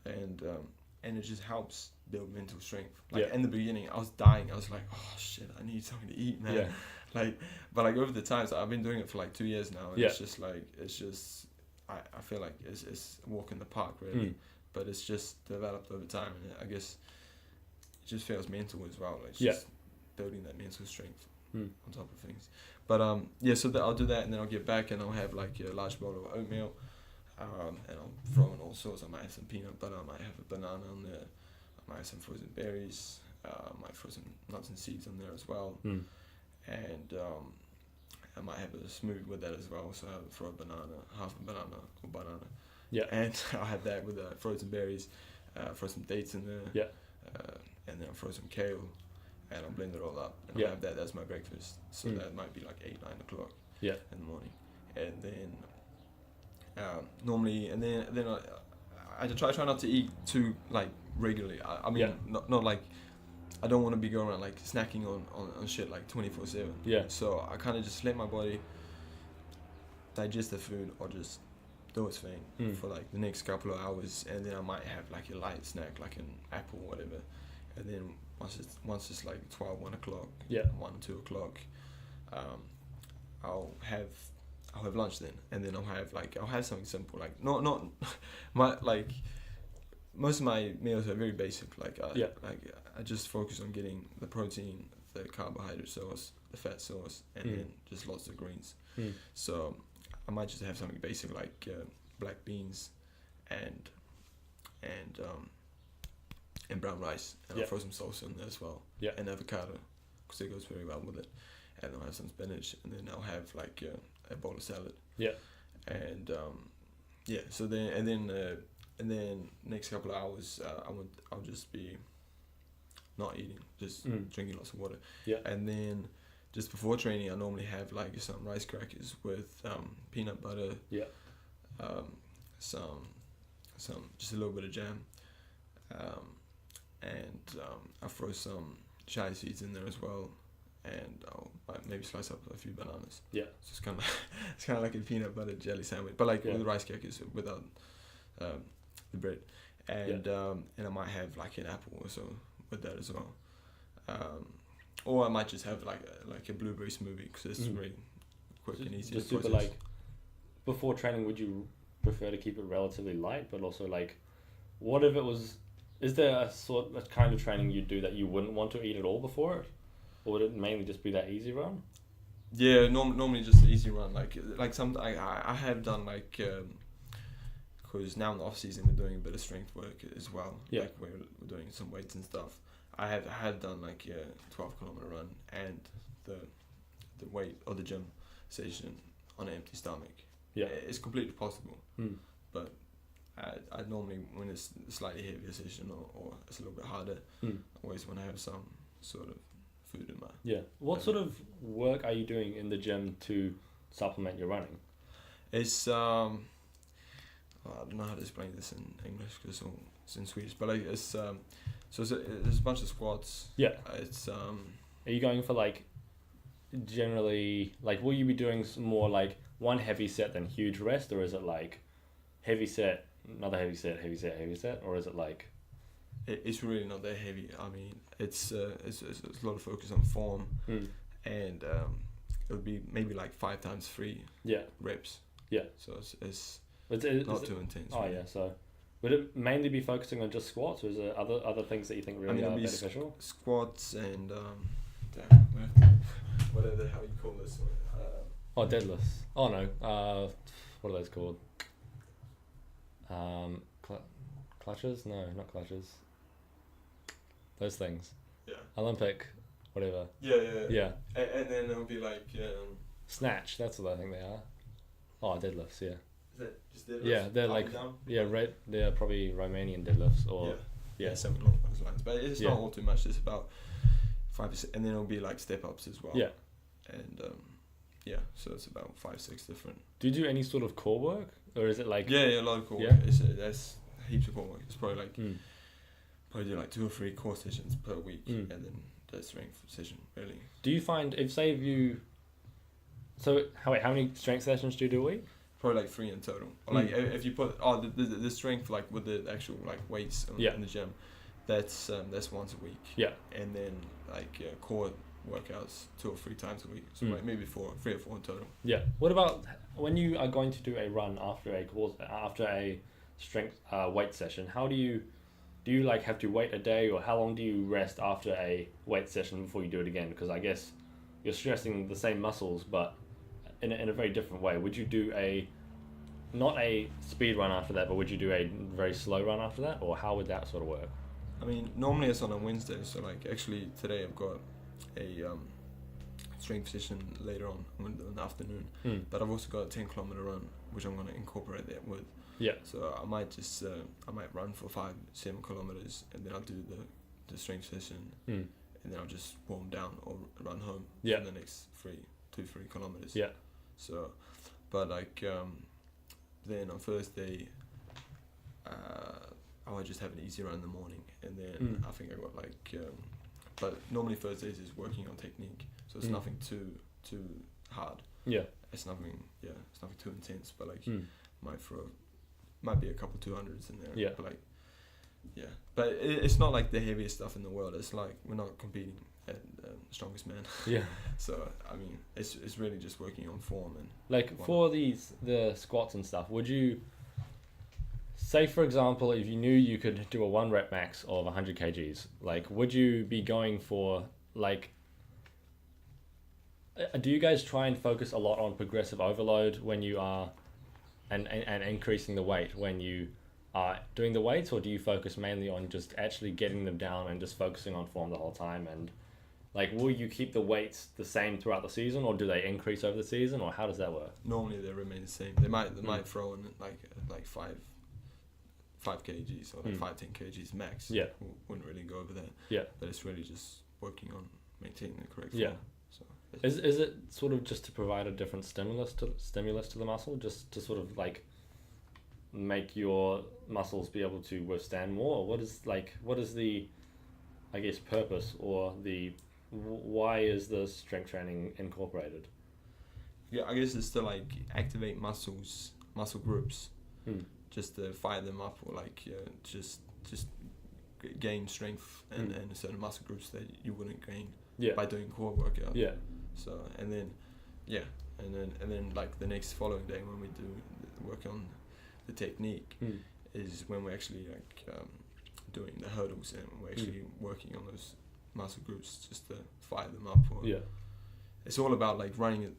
and it just helps build mental strength. Like in the beginning I was dying, I was like, oh shit, I need something to eat, man. But over the times I've been doing it for like 2 years now, and it's just I feel like it's a walk in the park, really. But it's just developed over time, and I guess it just feels mental as well, like just building that mental strength on top of things. But so I'll do that, and then I'll get back and I'll have like a large bowl of oatmeal, and I'll throw in all sorts. I might have some peanut butter, I might have a banana on there, I might have some frozen berries, I might throw some nuts and seeds on there as well, and I might have a smoothie with that as well, so I'll throw a banana, half a banana or banana. And I'll have that with frozen berries, throw some dates in there, and then I'll throw some kale, and I'll blend it all up, and I'll have that as my breakfast. So that might be like 8, 9 o'clock. Yeah. in the morning, and then normally, and then I try not to eat too like regularly. I mean, Yeah. not like I don't want to be going around like snacking on shit like 24/7. Yeah. So I kind of just let my body digest the food or just do its thing for like the next couple of hours, and then I might have like a light snack like an apple or whatever, and then once it's like 12, 1 o'clock, Yeah. 1 or 2 o'clock, I'll have lunch then, and then I'll have something simple like not my like most of my meals are very basic like I just focus on getting the protein, the carbohydrate source, the fat source, and then just lots of greens. So I might just have something basic like black beans and brown rice, and I'll throw some salsa in there as well, and avocado because it goes very well with it, and I'll have some spinach, and then I'll have like a bowl of salad, and so then next couple of hours I'll just be not eating, just drinking lots of water, and then just before training I normally have like some rice crackers with peanut butter, some just a little bit of jam, and I'll throw some chia seeds in there as well, and I'll maybe slice up a few bananas. So it's kind of like a peanut butter jelly sandwich, but like with rice crackers without the bread, and I might have like an apple or so with that as well, or I might just have like a blueberry smoothie because it's really quick and easy. Just super like before training, would you prefer to keep it relatively light, but also like, what if it was? Is there a kind of training you do that you wouldn't want to eat at all before it, or would it mainly just be that easy run? Yeah, normally just the easy run. Like some I have done like because now in the off season we're doing a bit of strength work as well. Like we're doing some weights and stuff. I had done like a 12-kilometer run and the weight or the gym session on an empty stomach. It's completely possible, but I normally, when it's a slightly heavier session or it's a little bit harder, I always want to have some sort of food in my What sort of work are you doing in the gym to supplement your running? It's I don't know how to explain this in English because it's in Swedish, but like it's there's a bunch of squats. It's Are you going for like generally like, will you be doing more like one heavy set then huge rest, or is it like heavy set, another heavy set, heavy set, heavy set, or is it like? It's really not that heavy. I mean, it's a lot of focus on form, and it would be maybe like 5 times 3 reps. So it's not too intense. Oh really. So would it mainly be focusing on just squats, or is there other things that you think really are beneficial? Squats and whatever the hell you call this one. Deadlifts. Oh no. What are those called? Clutches? No, not clutches. Those things. Olympic, whatever. Yeah. And then it'll be like snatch. That's what I think they are. Oh, deadlifts. Yeah. Is that just deadlifts? Yeah, they're like they're probably Romanian deadlifts or something along those lines. But it's not all too much. It's about 5%, and then it'll be like step ups as well. And so it's about 5-6 different. Do you do any sort of core work, or is it like? A lot of core work. That's heaps of core work. It's probably like probably do like 2 or 3 core sessions per week, and then the strength session really. Do you find if you? So how many strength sessions do you do a week? Probably like 3 in total. Or like if you put the strength like with the actual like weights in the gym, that's once a week. And then like core workouts 2 or 3 times a week. So like maybe 3 or 4 in total. What about when you are going to do a run after a strength weight session? How do you like have to wait a day, or how long do you rest after a weight session before you do it again? Because I guess you're stressing the same muscles, but in a very different way. Would you do not a speed run after that, but would you do a very slow run after that, or how would that sort of work? I mean, normally it's on a Wednesday, so like actually today I've got a strength session later on in the afternoon, but I've also got a 10-kilometer run which I'm going to incorporate that with. So I might just run for 5-7 kilometers, and then I'll do the strength session, and then I'll just warm down or run home for the next 2-3 kilometers. So, but like then on Thursday, I would just have an easy run in the morning, and then I think I got like, but normally Thursdays is working on technique, so it's nothing too hard. Yeah. It's nothing too intense, but like might be a couple 200s in there. Yeah. But like, yeah, but it's not like the heaviest stuff in the world. It's like we're not competing at strongest man. Yeah. So I mean, it's really just working on form and like for the squats and stuff. Would you say, for example, if you knew you could do a 1 rep max of 100 kgs, like would you be going for like? Do you guys try and focus a lot on progressive overload when you are, and increasing the weight when you are doing the weights, or do you focus mainly on just actually getting them down and just focusing on form the whole time? And like, will you keep the weights the same throughout the season, or do they increase over the season, or how does that work? Normally they remain the same. They might throw in like 5 kgs or like 5-10 kgs max. Yeah. Wouldn't really go over that. Yeah. But it's really just working on maintaining the correct Yeah. form. So is it sort of just to provide a different stimulus to the muscle, just to sort of like make your muscles be able to withstand more? Or what is the, I guess, purpose, or the why is the strength training incorporated? Yeah, I guess it's to like activate muscle groups, just to fire them up, or like just gain strength and certain muscle groups that you wouldn't gain by doing core workout. Yeah. So and then like the next following day when we do work on the technique is when we're actually like doing the hurdles, and we're actually working on those muscle groups just to fire them up. Or it's all about like running it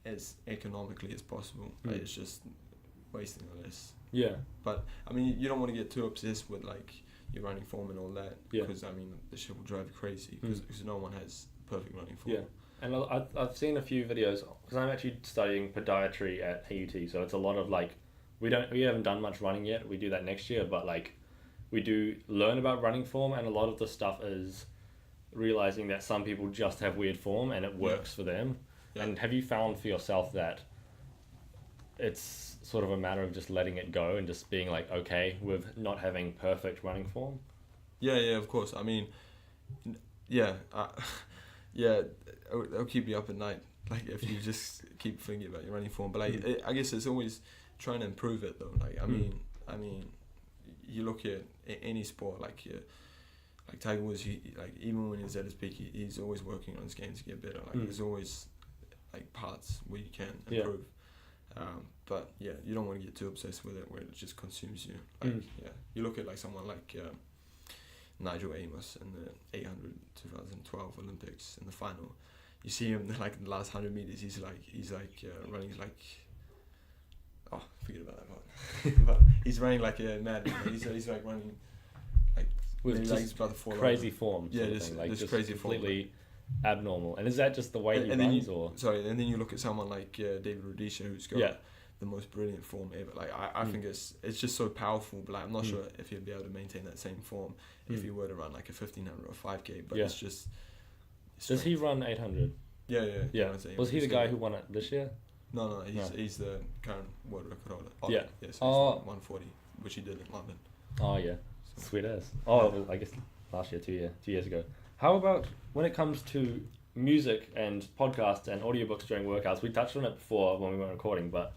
as economically as possible. Like, it's just wasting less. Yeah. But I mean, you don't want to get too obsessed with like your running form and all that, because I mean the shit will drive you crazy, because no one has perfect running form. Yeah. And I've seen a few videos, because I'm actually studying podiatry at AUT, so it's a lot of like, we haven't done much running yet. We do that next year, but like we do learn about running form, and a lot of the stuff is realizing that some people just have weird form and it works for them. Yeah. And have you found for yourself that it's sort of a matter of just letting it go and just being like okay with not having perfect running form? Yeah, of course. I mean, it'll keep you up at night, like if you just keep thinking about your running form. But like, I guess it's always trying to improve it though. Like I mean, you look at any sport, like Tiger Woods. He like even when he's at his peak, he's always working on his game to get better. Like there's always like parts where you can improve. But yeah, you don't want to get too obsessed with it where it just consumes you. Like you look at like someone like Nigel Amos in the 800 2012 Olympics in the final. You see him like in the last 100 meters. He's like running like, oh, forget about that part. But he's running like a madman. He's like running like with just like he's about to fall crazy over. Form. Yeah, just crazy form. Completely abnormal. And is that just the way he runs, or? Sorry, and then you look at someone like David Rudisha, who's got the most brilliant form ever. Like I think it's just so powerful, but like, I'm not sure if he'd be able to maintain that same form if he were to run like a 1500 or 5k. But it's just. Does he run 800? Yeah. Was he the guy who won it this year? No. He's the current world record holder. So he's 140, which he did in London. Oh yeah, so. Sweet as. Oh, I guess last year, 2 years ago. How about when it comes to music and podcasts and audiobooks during workouts? We touched on it before when we weren't recording, but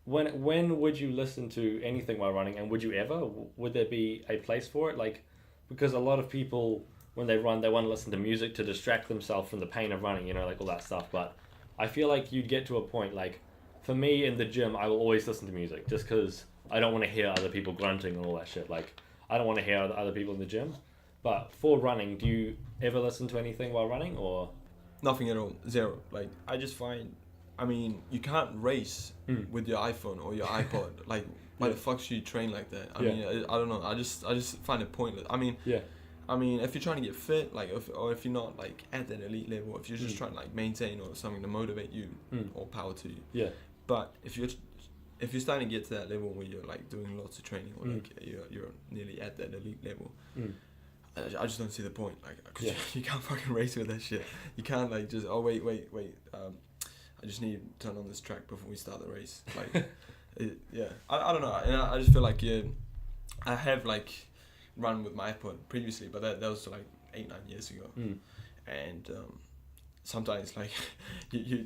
when would you listen to anything while running, and would you ever? Would there be a place for it? Like, because a lot of people, when they run, they want to listen to music to distract themselves from the pain of running, you know, like all that stuff. But I feel like you'd get to a point, like, for me in the gym, I will always listen to music just because I don't want to hear other people grunting and all that shit. Like, I don't want to hear other people in the gym. But for running, do you ever listen to anything while running, or? Nothing at all. Zero. Like, I just find, I mean, you can't race with your iPhone or your iPod. Like, why the fuck should you train like that? I mean, I don't know. I just find it pointless. I mean, if you're trying to get fit, like, if you're not like at that elite level, if you're just trying to like maintain or something to motivate you, or power to you. Yeah. But if you're starting to get to that level where you're like doing lots of training, or like you're nearly at that elite level, I just don't see the point. Like, cause you can't fucking race with that shit. You can't like just wait. I just need to turn on this track before we start the race. Like, I don't know. And I just feel like I have like run with my iPod previously, but that was like 8-9 years ago, and sometimes like you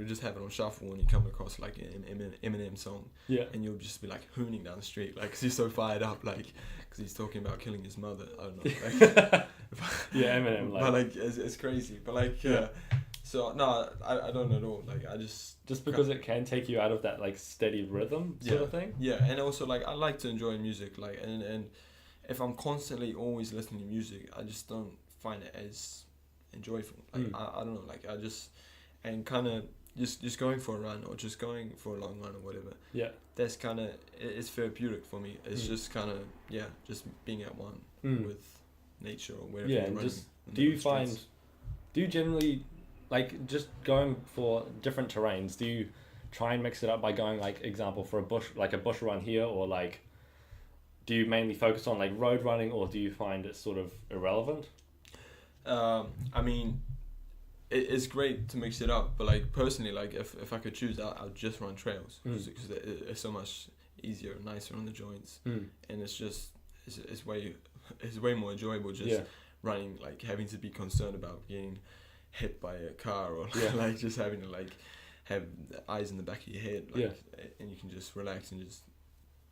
just have it on shuffle and you come across like an Eminem song, and you'll just be like hooning down the street, like 'cause he's so fired up, like 'cause he's talking about killing his mother. I don't know, like, yeah, Eminem, like, but like it's crazy, but like so no, I don't at all. Like I just because it can take you out of that like steady rhythm sort of thing. Yeah, and also like I like to enjoy music, like and if I'm constantly always listening to music, I just don't find it as enjoyable. Like I don't know, like I just and kind of just going for a run or just going for a long run or whatever. Yeah, that's kind of it's therapeutic for me. It's just kind of just being at one with nature or wherever. Yeah, and just do you generally like just going for different terrains? Do you try and mix it up by going like example for a bush run here, or like do you mainly focus on like road running, or do you find it sort of irrelevant? I mean, it's great to mix it up, but like personally, like if I could choose, I'll just run trails because it's so much easier and nicer on the joints, and it's way more enjoyable just running, like having to be concerned about getting hit by a car or like just having to like have the eyes in the back of your head, like, and you can just relax and just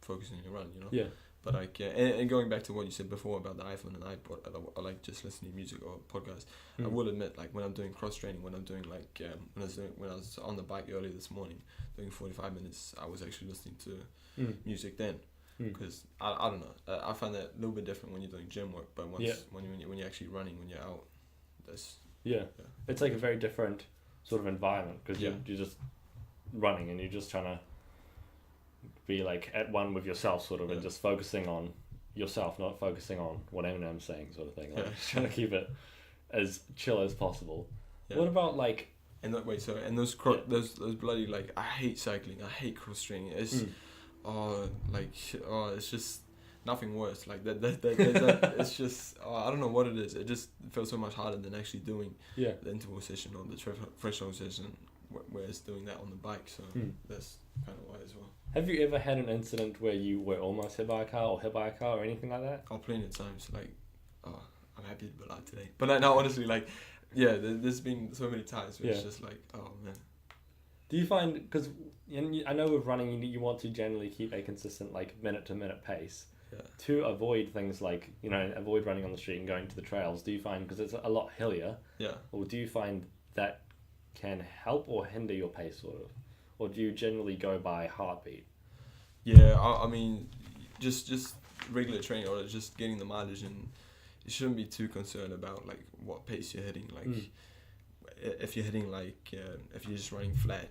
focus on your run, you know. Yeah. But like, and going back to what you said before about the iPhone and iPod, I like just listening to music or podcasts. I will admit, like when I'm doing cross training, when I'm doing like when I was on the bike earlier this morning, doing 45 minutes, I was actually listening to music then, because I don't know, I find that a little bit different when you're doing gym work, but when you're actually running, when you're out, that's it's like a very different sort of environment, because you're just running and you're just trying to be like at one with yourself sort of, and just focusing on yourself, not focusing on what Eminem's saying sort of thing, like trying to keep it as chill as possible. What about like those bloody, like, I hate cycling, I hate cross training, it's it's just nothing worse, like that it's just I don't know what it is, it just feels so much harder than actually doing the interval session or the threshold session, whereas doing that on the bike, so that's kind of why as well. Have you ever had an incident where you were almost hit by a car or hit by a car or anything like that? Oh, plenty of times. Like, I'm happy to be alive today. But like, no, honestly, like, there's been so many times where it's just like, oh man. Do you find, because I know with running you want to generally keep a consistent like minute to minute pace to avoid things like, avoid running on the street and going to the trails. Do you find, because it's a lot hillier, or do you find that can help or hinder your pace sort of? Or do you generally go by heartbeat? Yeah, I mean, just regular training or just getting the mileage, and you shouldn't be too concerned about like what pace you're hitting. Like, if you're hitting like if you're just running flat,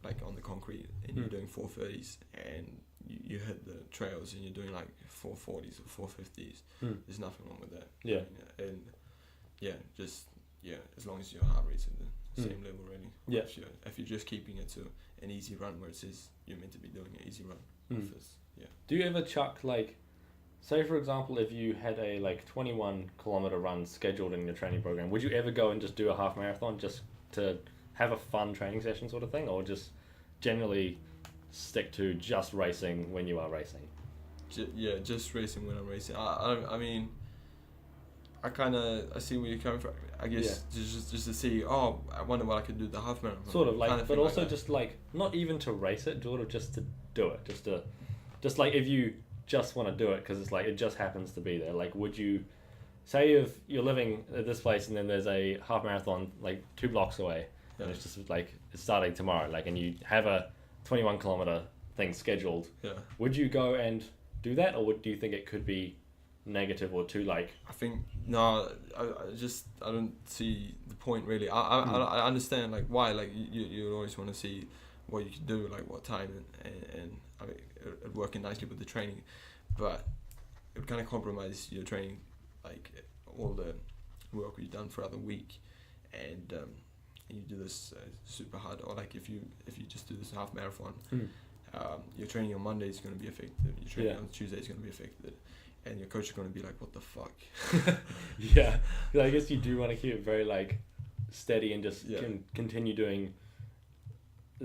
like on the concrete, and you're doing 430s, and you hit the trails and you're doing like 440s or 450s, there's nothing wrong with that. Yeah, I mean, and as long as your heart rate's at the same level, really. Yeah. If you're just keeping it to an easy run where it says you're meant to be doing an easy run. Do you ever chuck, like, say for example, if you had a like 21 kilometer run scheduled in your training program, would you ever go and just do a half marathon just to have a fun training session sort of thing, or just generally stick to just racing when you are racing? Just racing when I'm racing. I mean, I see where you're coming from. I guess just to see, I wonder what I could do the half marathon. Sort of like, but also like just like, not even to race it, sort of just to do it. Just like if you just want to do it because it's like, it just happens to be there. Like, would you, say if you're living at this place and then there's a half marathon like 2 blocks away, and it's just like, it's starting tomorrow, like, and you have a 21 kilometer thing scheduled, would you go and do that, or do you think it could be negative or too like? I think no, I don't see the point really. I understand like why, like you always want to see what you can do, like what time, and I mean it working nicely with the training, but it would kind of compromise your training, like all the work you've done throughout the week, and you do this super hard, or like if you just do this half marathon, your training on Monday is going to be affected, your training on Tuesday is going to be affected, and your coach is going to be like, what the fuck? Yeah, I guess you do want to keep it very like steady and just continue doing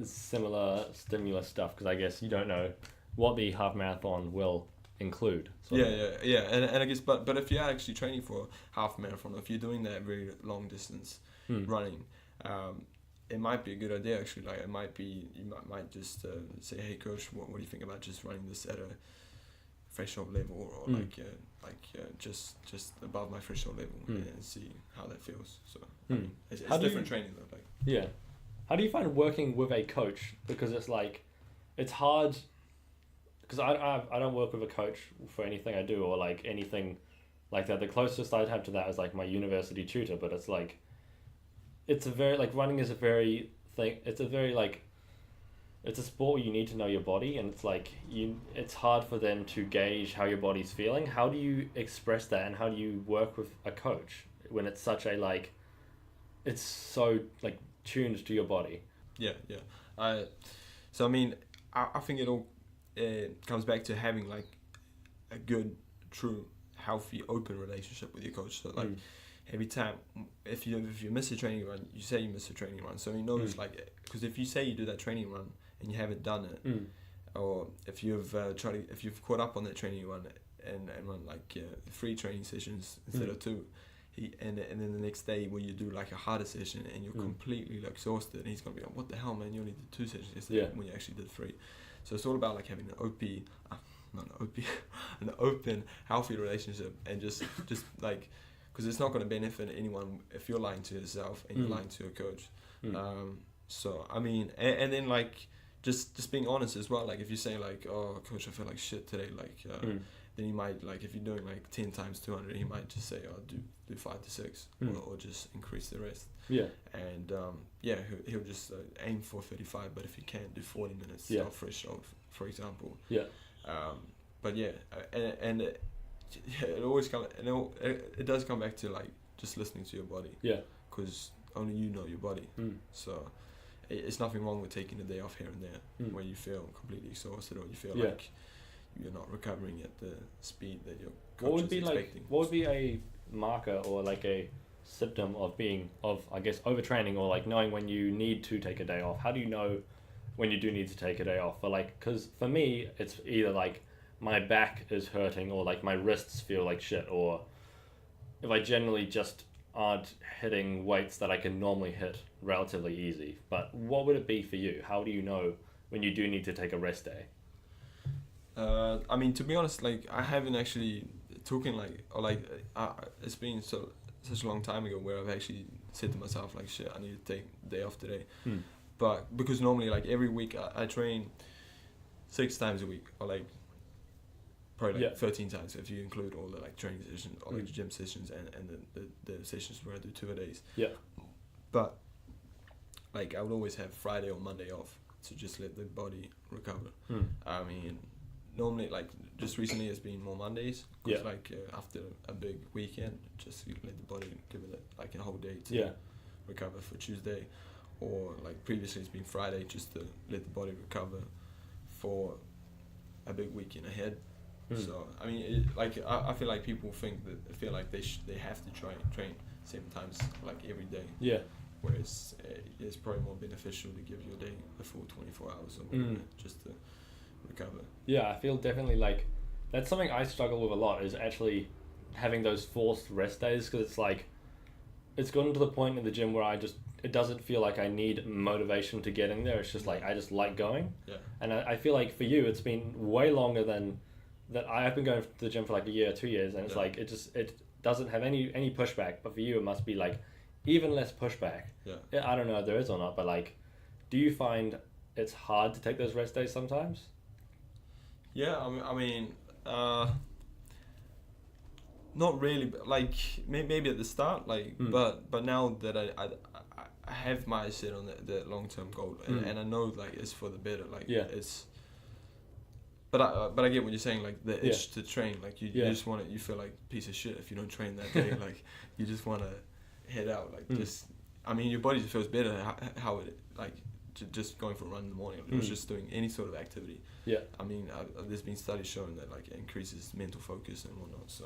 similar stimulus stuff because I guess you don't know what the half marathon will include. Sort Yeah, of. yeah. And I guess, but if you're actually training for half marathon, if you're doing that very long distance Hmm. running, it might be a good idea actually. Like it might be, might just say, hey coach, what do you think about just running this at a threshold level, or just above my threshold level, and see how that feels. So I mean, it's different training though. Like yeah, how do you find working with a coach? Because it's like, it's hard. Because I don't work with a coach for anything I do or like anything like that. The closest I'd have to that is like my university tutor, but it's like, it's a very like running is a very thing. It's a very like, it's a sport where you need to know your body, and it's like it's hard for them to gauge how your body's feeling. How do you express that, and how do you work with a coach when it's such a like, it's so like tuned to your body? yeah. So I mean, I think it comes back to having like a good, true, healthy, open relationship with your coach. So like every time, if you miss a training run, you say you miss a training run. So he knows like, because if you say you do that training run and you haven't done it, or if you've if you've caught up on that training run and run like 3 training sessions instead of 2. And then the next day when you do like a harder session and you're completely like exhausted, and he's gonna be like, what the hell, man, you only did 2 sessions yesterday when you actually did 3. So it's all about like having an open, healthy relationship, and just like, because it's not going to benefit anyone if you're lying to yourself and you're lying to your coach. So I mean, and then like just being honest as well. Like if you say like, oh coach, I feel like shit today, like then he might, like if you're doing like 10 times 200, he might just say, oh do 5 to 6 or just increase the rest. And he'll just aim for 35, but if he can't do 40 minutes of fresh off, for example. But and it always it does come back to like just listening to your body, because only you know your body. So it's nothing wrong with taking a day off here and there where you feel completely exhausted, or you feel like you're not recovering at the speed that your coach is expecting. What would be a marker or like a symptom of I guess overtraining, or like knowing when you need to take a day off? How do you know when you do need to take a day off? Because for me it's either like my back is hurting, or like my wrists feel like shit, or if I generally just aren't hitting weights that I can normally hit relatively easy. But what would it be for you? How do you know when you do need to take a rest day? I mean, to be honest, like I haven't actually taken it's been such a long time ago where I've actually said to myself like, shit, I need to take a day off today. But because normally like every week I train 6 times a week, or like probably like 13 times if you include all the like training sessions, all like gym sessions, and the sessions where I do 2 a days. But like I would always have Friday or Monday off to just let the body recover. I mean, normally like just recently it's been more Mondays, because like after a big weekend, just let the body give it like a whole day to recover for Tuesday, or like previously it's been Friday, just to let the body recover for a big weekend ahead. So I mean, I feel like people feel like they have to train 7 times like every day. Whereas it's probably more beneficial to give your day a full 24 hours or whatever, just to recover. I feel definitely like that's something I struggle with a lot, is actually having those forced rest days, because it's like it's gotten to the point in the gym where it doesn't feel like I need motivation to get in there. It's just like I just like going. And I feel like for you it's been way longer than that. I've been going to the gym for like a year or 2 years, and it's like it doesn't have any pushback, but for you it must be like even less pushback. I don't know if there is or not, but like, do you find it's hard to take those rest days sometimes? I mean, not really, but like maybe at the start, like, but now that I have my set on the long-term goal, and I know like it's for the better, like it's. But I get what you're saying, like the itch to train, like you just want it. You feel like a piece of shit if you don't train that day. Like you just want to head out, like just. I mean, your body just feels better how it like just going for a run in the morning, or just doing any sort of activity. I mean, there's been studies showing that like it increases mental focus and whatnot. So,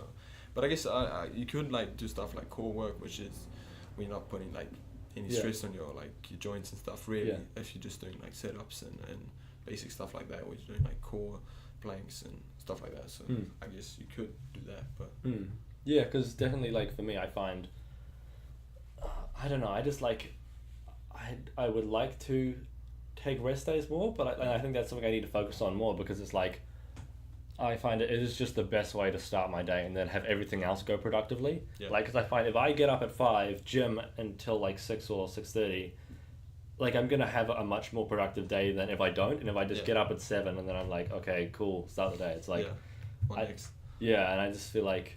but I guess you could like do stuff like core work, which is when you're not putting like any Yeah. stress on your like your joints and stuff. Really, Yeah. if you're just doing like setups and basic stuff like that, or you're doing like core planks and stuff like that. So I guess you could do that, but Yeah, because definitely like for me, I find I don't know. I just like I would like to take rest days more, but I think that's something I need to focus on more because it's like I find it is just the best way to start my day and then have everything else go productively. Yeah. Like, because I find if I get up at 5, gym until like 6 or 6:30, like I'm gonna have a much more productive day than if I don't. And if I just get up at 7 and then I'm like, okay, cool, start the day. It's like, next. yeah, and I just feel like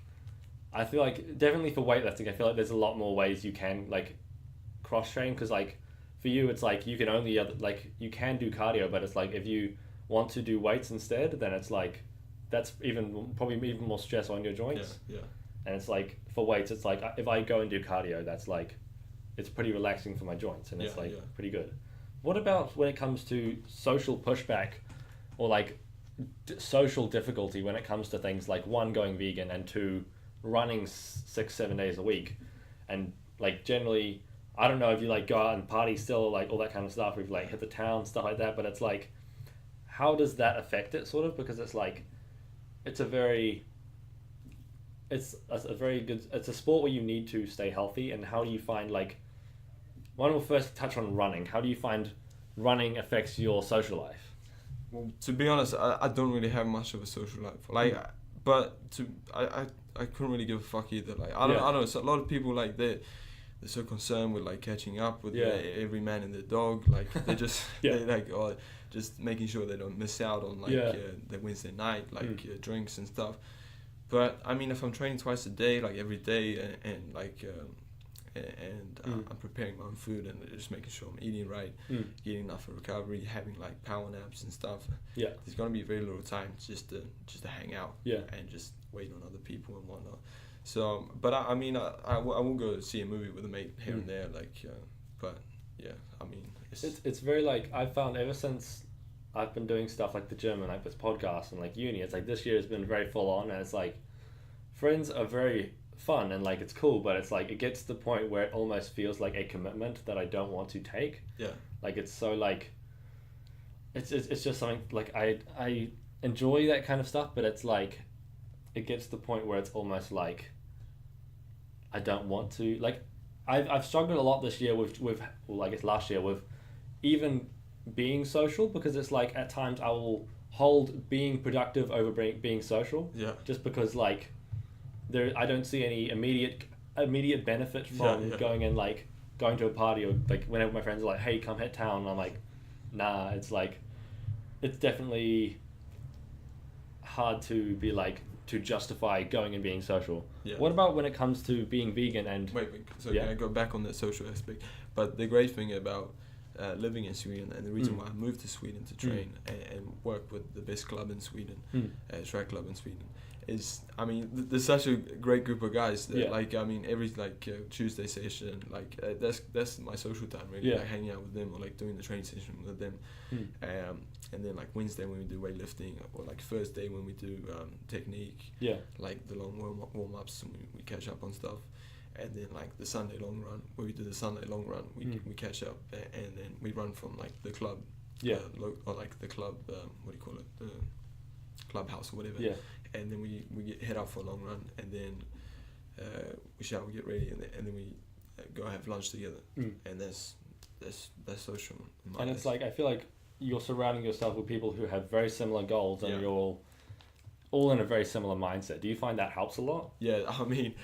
definitely for weightlifting, I feel like there's a lot more ways you can like cross train because like for you it's like you can only like you can do cardio, but it's like if you want to do weights instead, then it's like that's probably even more stress on your joints. Yeah. And it's like for weights, it's like if I go and do cardio, that's like it's pretty relaxing for my joints and it's like pretty good. What about when it comes to social pushback or like social difficulty when it comes to things like 1, going vegan, and 2, running 6-7 days a week? And like generally I don't know if you like go out and party still, like all that kind of stuff, or if you like hit the town, stuff like that, but it's like how does that affect it sort of, because it's like it's a very good, it's a sport where you need to stay healthy. And how do you find like one will first touch on running. How do you find running affects your social life? Well, to be honest, I don't really have much of a social life. Like, but I couldn't really give a fuck either. Like, I don't know. So a lot of people like they're so concerned with like catching up with every man and their dog. Like they just they like just making sure they don't miss out on like the Wednesday night like drinks and stuff. But I mean, if I'm training twice a day, like every day, and like I'm preparing my own food and just making sure I'm eating right, getting enough for recovery, having like power naps and stuff. Yeah, there's gonna be very little time just to hang out. Yeah, and just wait on other people and whatnot. So, but I mean, I will go see a movie with a mate here and there, like, but yeah, I mean, it's very like I've found ever since I've been doing stuff like the gym and like this podcast and like uni, it's like this year has been very full on, and it's like friends are very fun and like it's cool, but it's like it gets to the point where it almost feels like a commitment that I don't want to take. Yeah, like it's so like it's just something like I enjoy that kind of stuff, but it's like it gets to the point where it's almost like I don't want to, like I've struggled a lot this year with well, I guess last year with even being social, because it's like at times I will hold being productive over being social. Yeah, just because like I don't see any immediate benefit from going and like going to a party, or like whenever my friends are like, hey, come hit town, and I'm like, nah. It's like it's definitely hard to be like to justify going and being social. Yeah. What about when it comes to being vegan and wait, so can I go back on the social aspect? But the great thing about living in Sweden, and the reason why I moved to Sweden to train and work with the best club in Sweden, track club in Sweden, is, I mean, there's such a great group of guys that, like, I mean, every like Tuesday session, like that's my social time, really, like hanging out with them, or like doing the training session with them, and then like Wednesday when we do weightlifting, or like Thursday when we do technique, like the long warm ups, and we catch up on stuff. And then like the Sunday long run, where we do the Sunday long run, we catch up, and then we run from like the club, or like the club, what do you call it, the clubhouse or whatever. And then we head out for a long run, and then we shower, we get ready, and then we go have lunch together. And that's social. And it's like I feel like you're surrounding yourself with people who have very similar goals, and you're all in a very similar mindset. Do you find that helps a lot? Yeah, I mean.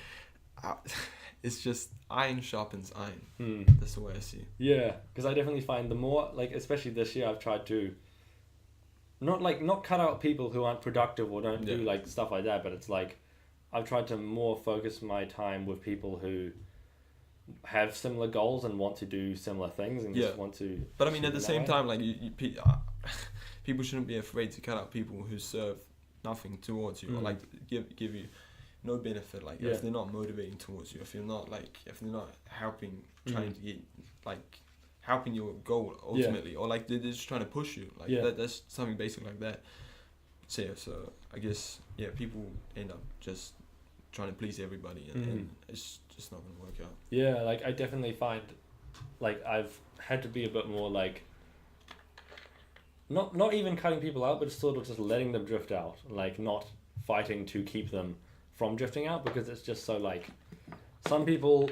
It's just iron sharpens iron. That's the way I see it. Yeah, because I definitely find the more, like, especially this year, I've tried to not cut out people who aren't productive or don't do like stuff like that, but it's like I've tried to more focus my time with people who have similar goals and want to do similar things and just want to. But I mean, at the same time, like people shouldn't be afraid to cut out people who serve nothing towards you, or like give you no benefit, like if they're not motivating towards you, if they're not helping, trying to get like helping your goal ultimately, or like they're just trying to push you, like that's something basic like that. So I guess people end up just trying to please everybody, and it's just not gonna work out. Yeah, like I definitely find like I've had to be a bit more like not even cutting people out, but sort of just letting them drift out, like not fighting to keep them from drifting out, because it's just so like some people,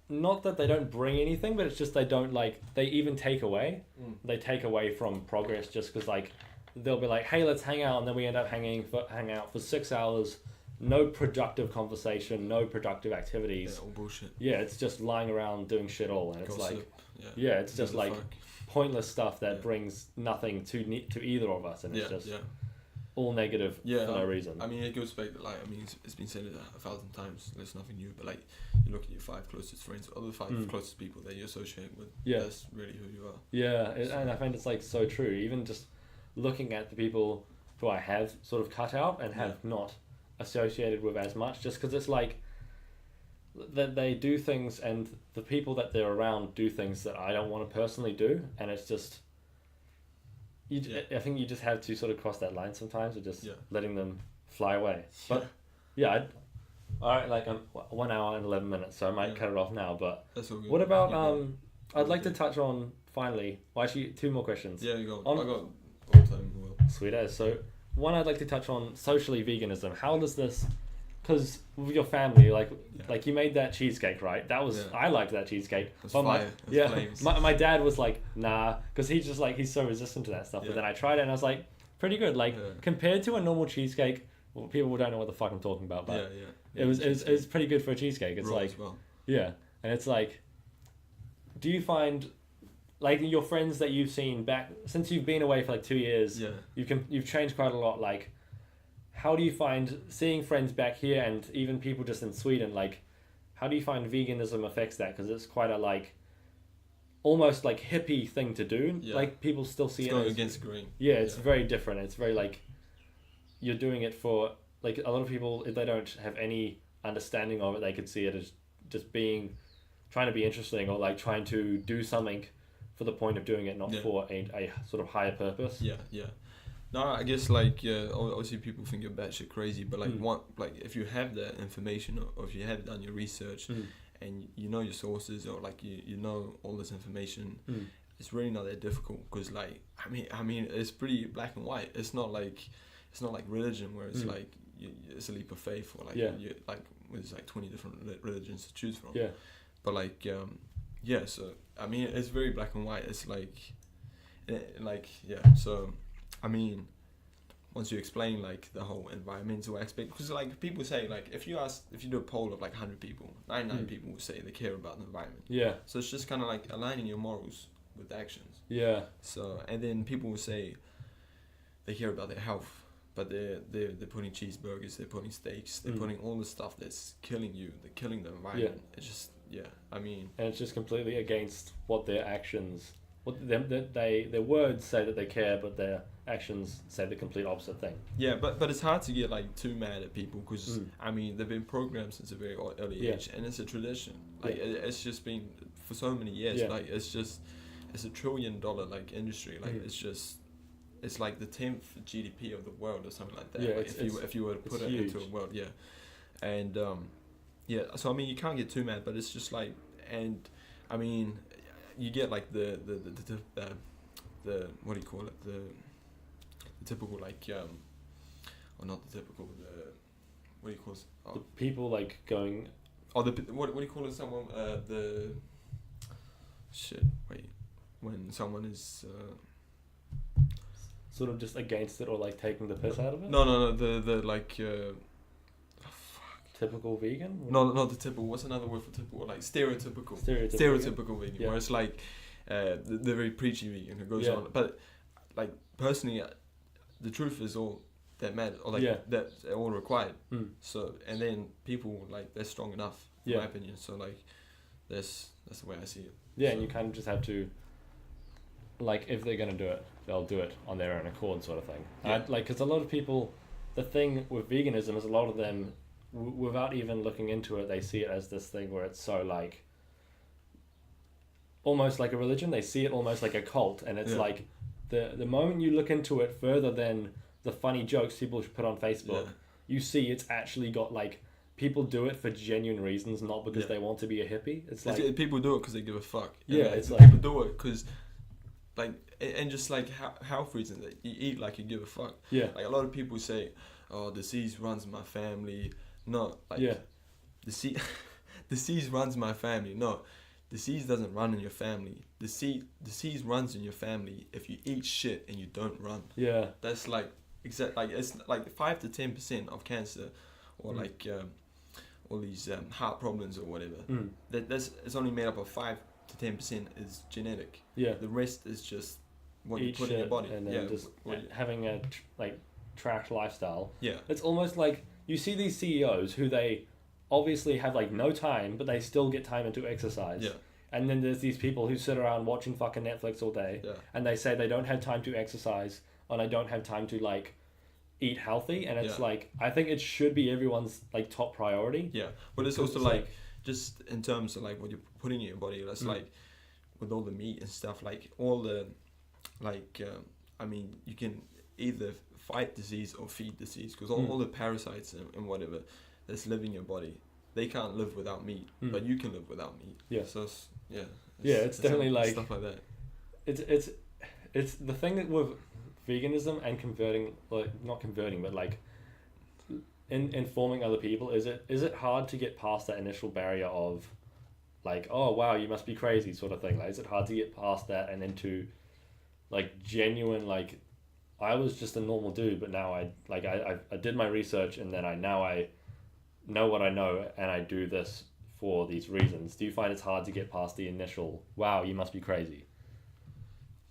not that they don't bring anything, but it's just they don't like, they even take away, they take away from progress just because like they'll be like, hey, let's hang out, and then we end up hanging out for 6 hours, no productive conversation, no productive activities. Yeah, all bullshit. Yeah, it's just lying around doing shit all, and it's Gossip. like, yeah, it's just like pointless stuff that brings nothing to either of us, and it's just all negative for no reason. I mean, it goes back to like, I mean, it's been said 1,000 times. There's nothing new, but like you look at your 5 closest friends, other 5 closest people that you associate with. Yeah, that's really who you are. Yeah, and I find it's like so true. Even just looking at the people who I have sort of cut out and have not associated with as much, just because it's like that they do things, and the people that they're around do things that I don't want to personally do, and it's just I think you just have to sort of cross that line sometimes of just letting them fly away. But alright, like 1 hour and 11 minutes, so I might cut it off now. But that's all good. What about I'd like to touch on finally. Well, actually, 2 more questions. Yeah, you go. I got all time. Well, sweet as. So one, I'd like to touch on socially veganism. How does this? Because with your family, like you made that cheesecake, right? That was I liked that cheesecake. But my dad was like, nah, because he's just like, he's so resistant to that stuff. But then I tried it and I was like, pretty good. Like compared to a normal cheesecake, well, people don't know what the fuck I'm talking about, but it was pretty good for a cheesecake. It's like and it's like, do you find like your friends that you've seen back since you've been away for like 2 years? You've changed quite a lot. Like, how do you find seeing friends back here and even people just in Sweden? Like, how do you find veganism affects that? Because it's quite a like, almost like hippie thing to do. Like people still see it's going against the grain. Yeah, it's very different. It's very like, you're doing it for like a lot of people. If they don't have any understanding of it, they could see it as just trying to be interesting, or like trying to do something for the point of doing it, not for a sort of higher purpose. No, I guess like obviously people think you're batshit crazy, but like if you have that information, or if you have done your research and you know your sources, or like you know all this information, it's really not that difficult, because like I mean it's pretty black and white. It's not like religion where it's like it's a leap of faith, or like you like there's like 20 different religions to choose from. But like so I mean it's very black and white. It's like so. I mean, once you explain like the whole environmental aspect, because like people say like if you do a poll of like 100 people, 99 people will say they care about the environment. So it's just kind of like aligning your morals with actions. So and then people will say they care about their health, but they're putting cheeseburgers, they're putting steaks, they're putting all the stuff that's killing you, they're killing the environment. It's just I mean, and it's just completely against what their actions. Their words say that they care, but their actions say the complete opposite thing. But it's hard to get like too mad at people, because I mean they've been programmed since a very early age, and it's a tradition. Like it's just been for so many years. Like it's a $1 trillion like industry. Like it's like the 10th GDP of the world or something like that. Like if you were to put it huge. into a world, and so I mean you can't get too mad, but it's just like, and I mean. You get like the what do you call it, the typical like or not the typical, the what do you call it, the people like going what do you call it, someone the shit wait when someone is sort of just against it, or like taking the piss out of it. No the like typical vegan? No, not the typical. What's another word for typical? Like stereotypical vegan. Where it's like the very preachy vegan who goes on. But like personally, the truth is all that matters, or like that's all required. So and then people like they're strong enough, in my opinion. So like that's the way I see it. So. And you kind of just have to, like, if they're gonna do it, they'll do it on their own accord, sort of thing. Because a lot of people, the thing with veganism is a lot of them. Without even looking into it, they see it as this thing where it's so like almost like a religion. They see it almost like a cult, and it's like the moment you look into it further than the funny jokes people put on Facebook, you see it's actually got like people do it for genuine reasons, not because Yeah. they want to be a hippie. It's like people do it because they give a fuck. Yeah, And, it's like- people do it because, like, and just like health reasons, that you eat like you give a fuck. yeah, Like a lot of people say, "Oh, disease runs in my family." No, like yeah, disease runs in my family. No, disease doesn't run in your family. Disease runs in your family if you eat shit and you don't run. yeah, That's like it's like 5 to 10% of cancer, or like all these heart problems or whatever. That's it's only made up of 5 to 10% is genetic. yeah. The rest is just what you Eat put in your shit body. and then Yeah, just what you- having a like trash lifestyle. yeah, It's almost like you see these CEOs who they obviously have like no time, but they still get time into exercise. yeah, And then there's these people who sit around watching fucking Netflix all day, yeah, and they say they don't have time to exercise and they don't have time to like eat healthy. And it's Yeah. like, I think it should be everyone's like top priority. yeah. But it's Because also like just in terms of like what you're putting in your body. That's like with all the meat and stuff. Like all the like I mean, you can either fight disease or feed disease, because all the parasites and whatever that's live in your body, they can't live without meat, but you can live without meat. Yeah. So it's, It's definitely like stuff like that. it's the thing that with veganism and converting, like not converting, but like informing other people, is it hard to get past that initial barrier of like, oh wow, you must be crazy sort of thing? Like, is it hard to get past that and into like genuine, like, I was just a normal dude, but now I did my research, and then I know what I know, and I do this for these reasons. Do you find it's hard to get past the initial, wow, you must be crazy?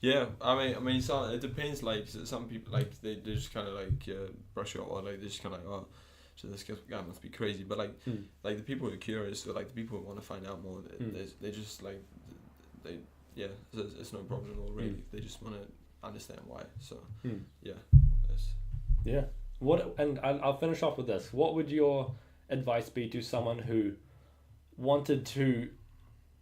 Yeah, I mean, so it depends. Like some people, like they just kind of like brush it off, or like they just kind of like, oh, so this guy must be crazy. But like the people who are curious, or like the people who want to find out more, they just like it's no problem at all really. They just want to understand why. So Yeah. What, and I'll finish off with this. What would your advice be to someone who wanted to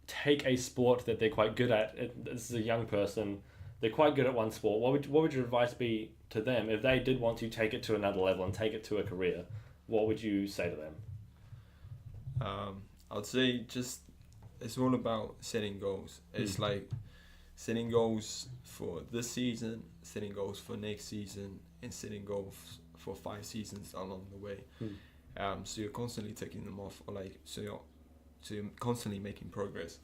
take a sport that they're quite good at? This is a young person. They're quite good at one sport. What would your advice be to them if they did want to take it to another level and take it to a career? What would you say to them? I would say just it's all about setting goals. It's like setting goals for this season, setting goals for next season, and setting goals for 5 seasons along the way. So you're constantly taking them off, or like so you're constantly making progress.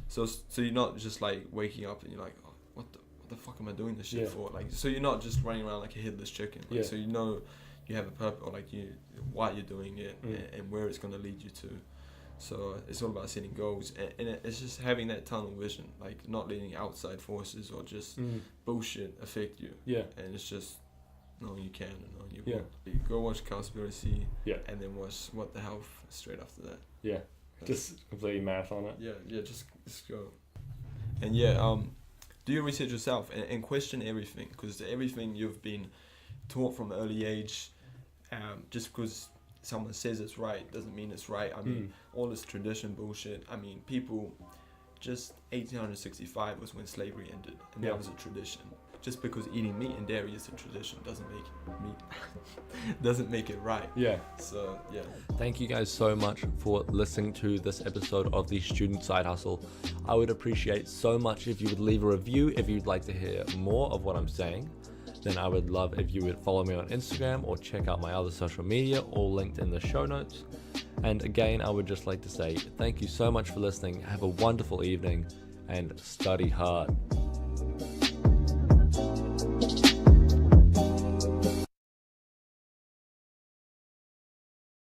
So you're not just like waking up and you're like, oh, what the fuck am I doing this shit for? Like, so you're not just running around like a headless chicken. Like, so you know you have a purpose, or like why you're doing it and where it's gonna lead you to. So it's all about setting goals, and it's just having that tunnel vision, like not letting outside forces or just bullshit affect you. Yeah. And it's just, no, you can, and no, you Yeah. won't. You go watch Cowspiracy, Yeah. and then watch What the Health straight after that. Yeah. Just completely marathon it. Yeah, just go. And do your research yourself and question everything, because everything you've been taught from an early age, just because someone says it's right doesn't mean it's right. I mean, all this tradition bullshit. I mean, people, just 1865 was when slavery ended, and that was a tradition. Just because eating meat and dairy is a tradition doesn't make it right. Yeah. So yeah. Thank you guys so much for listening to this episode of the Student Side Hustle. I would appreciate so much if you would leave a review if you'd like to hear more of what I'm saying. Then I would love if you would follow me on Instagram or check out my other social media, all linked in the show notes. And again, I would just like to say thank you so much for listening. Have a wonderful evening and study hard.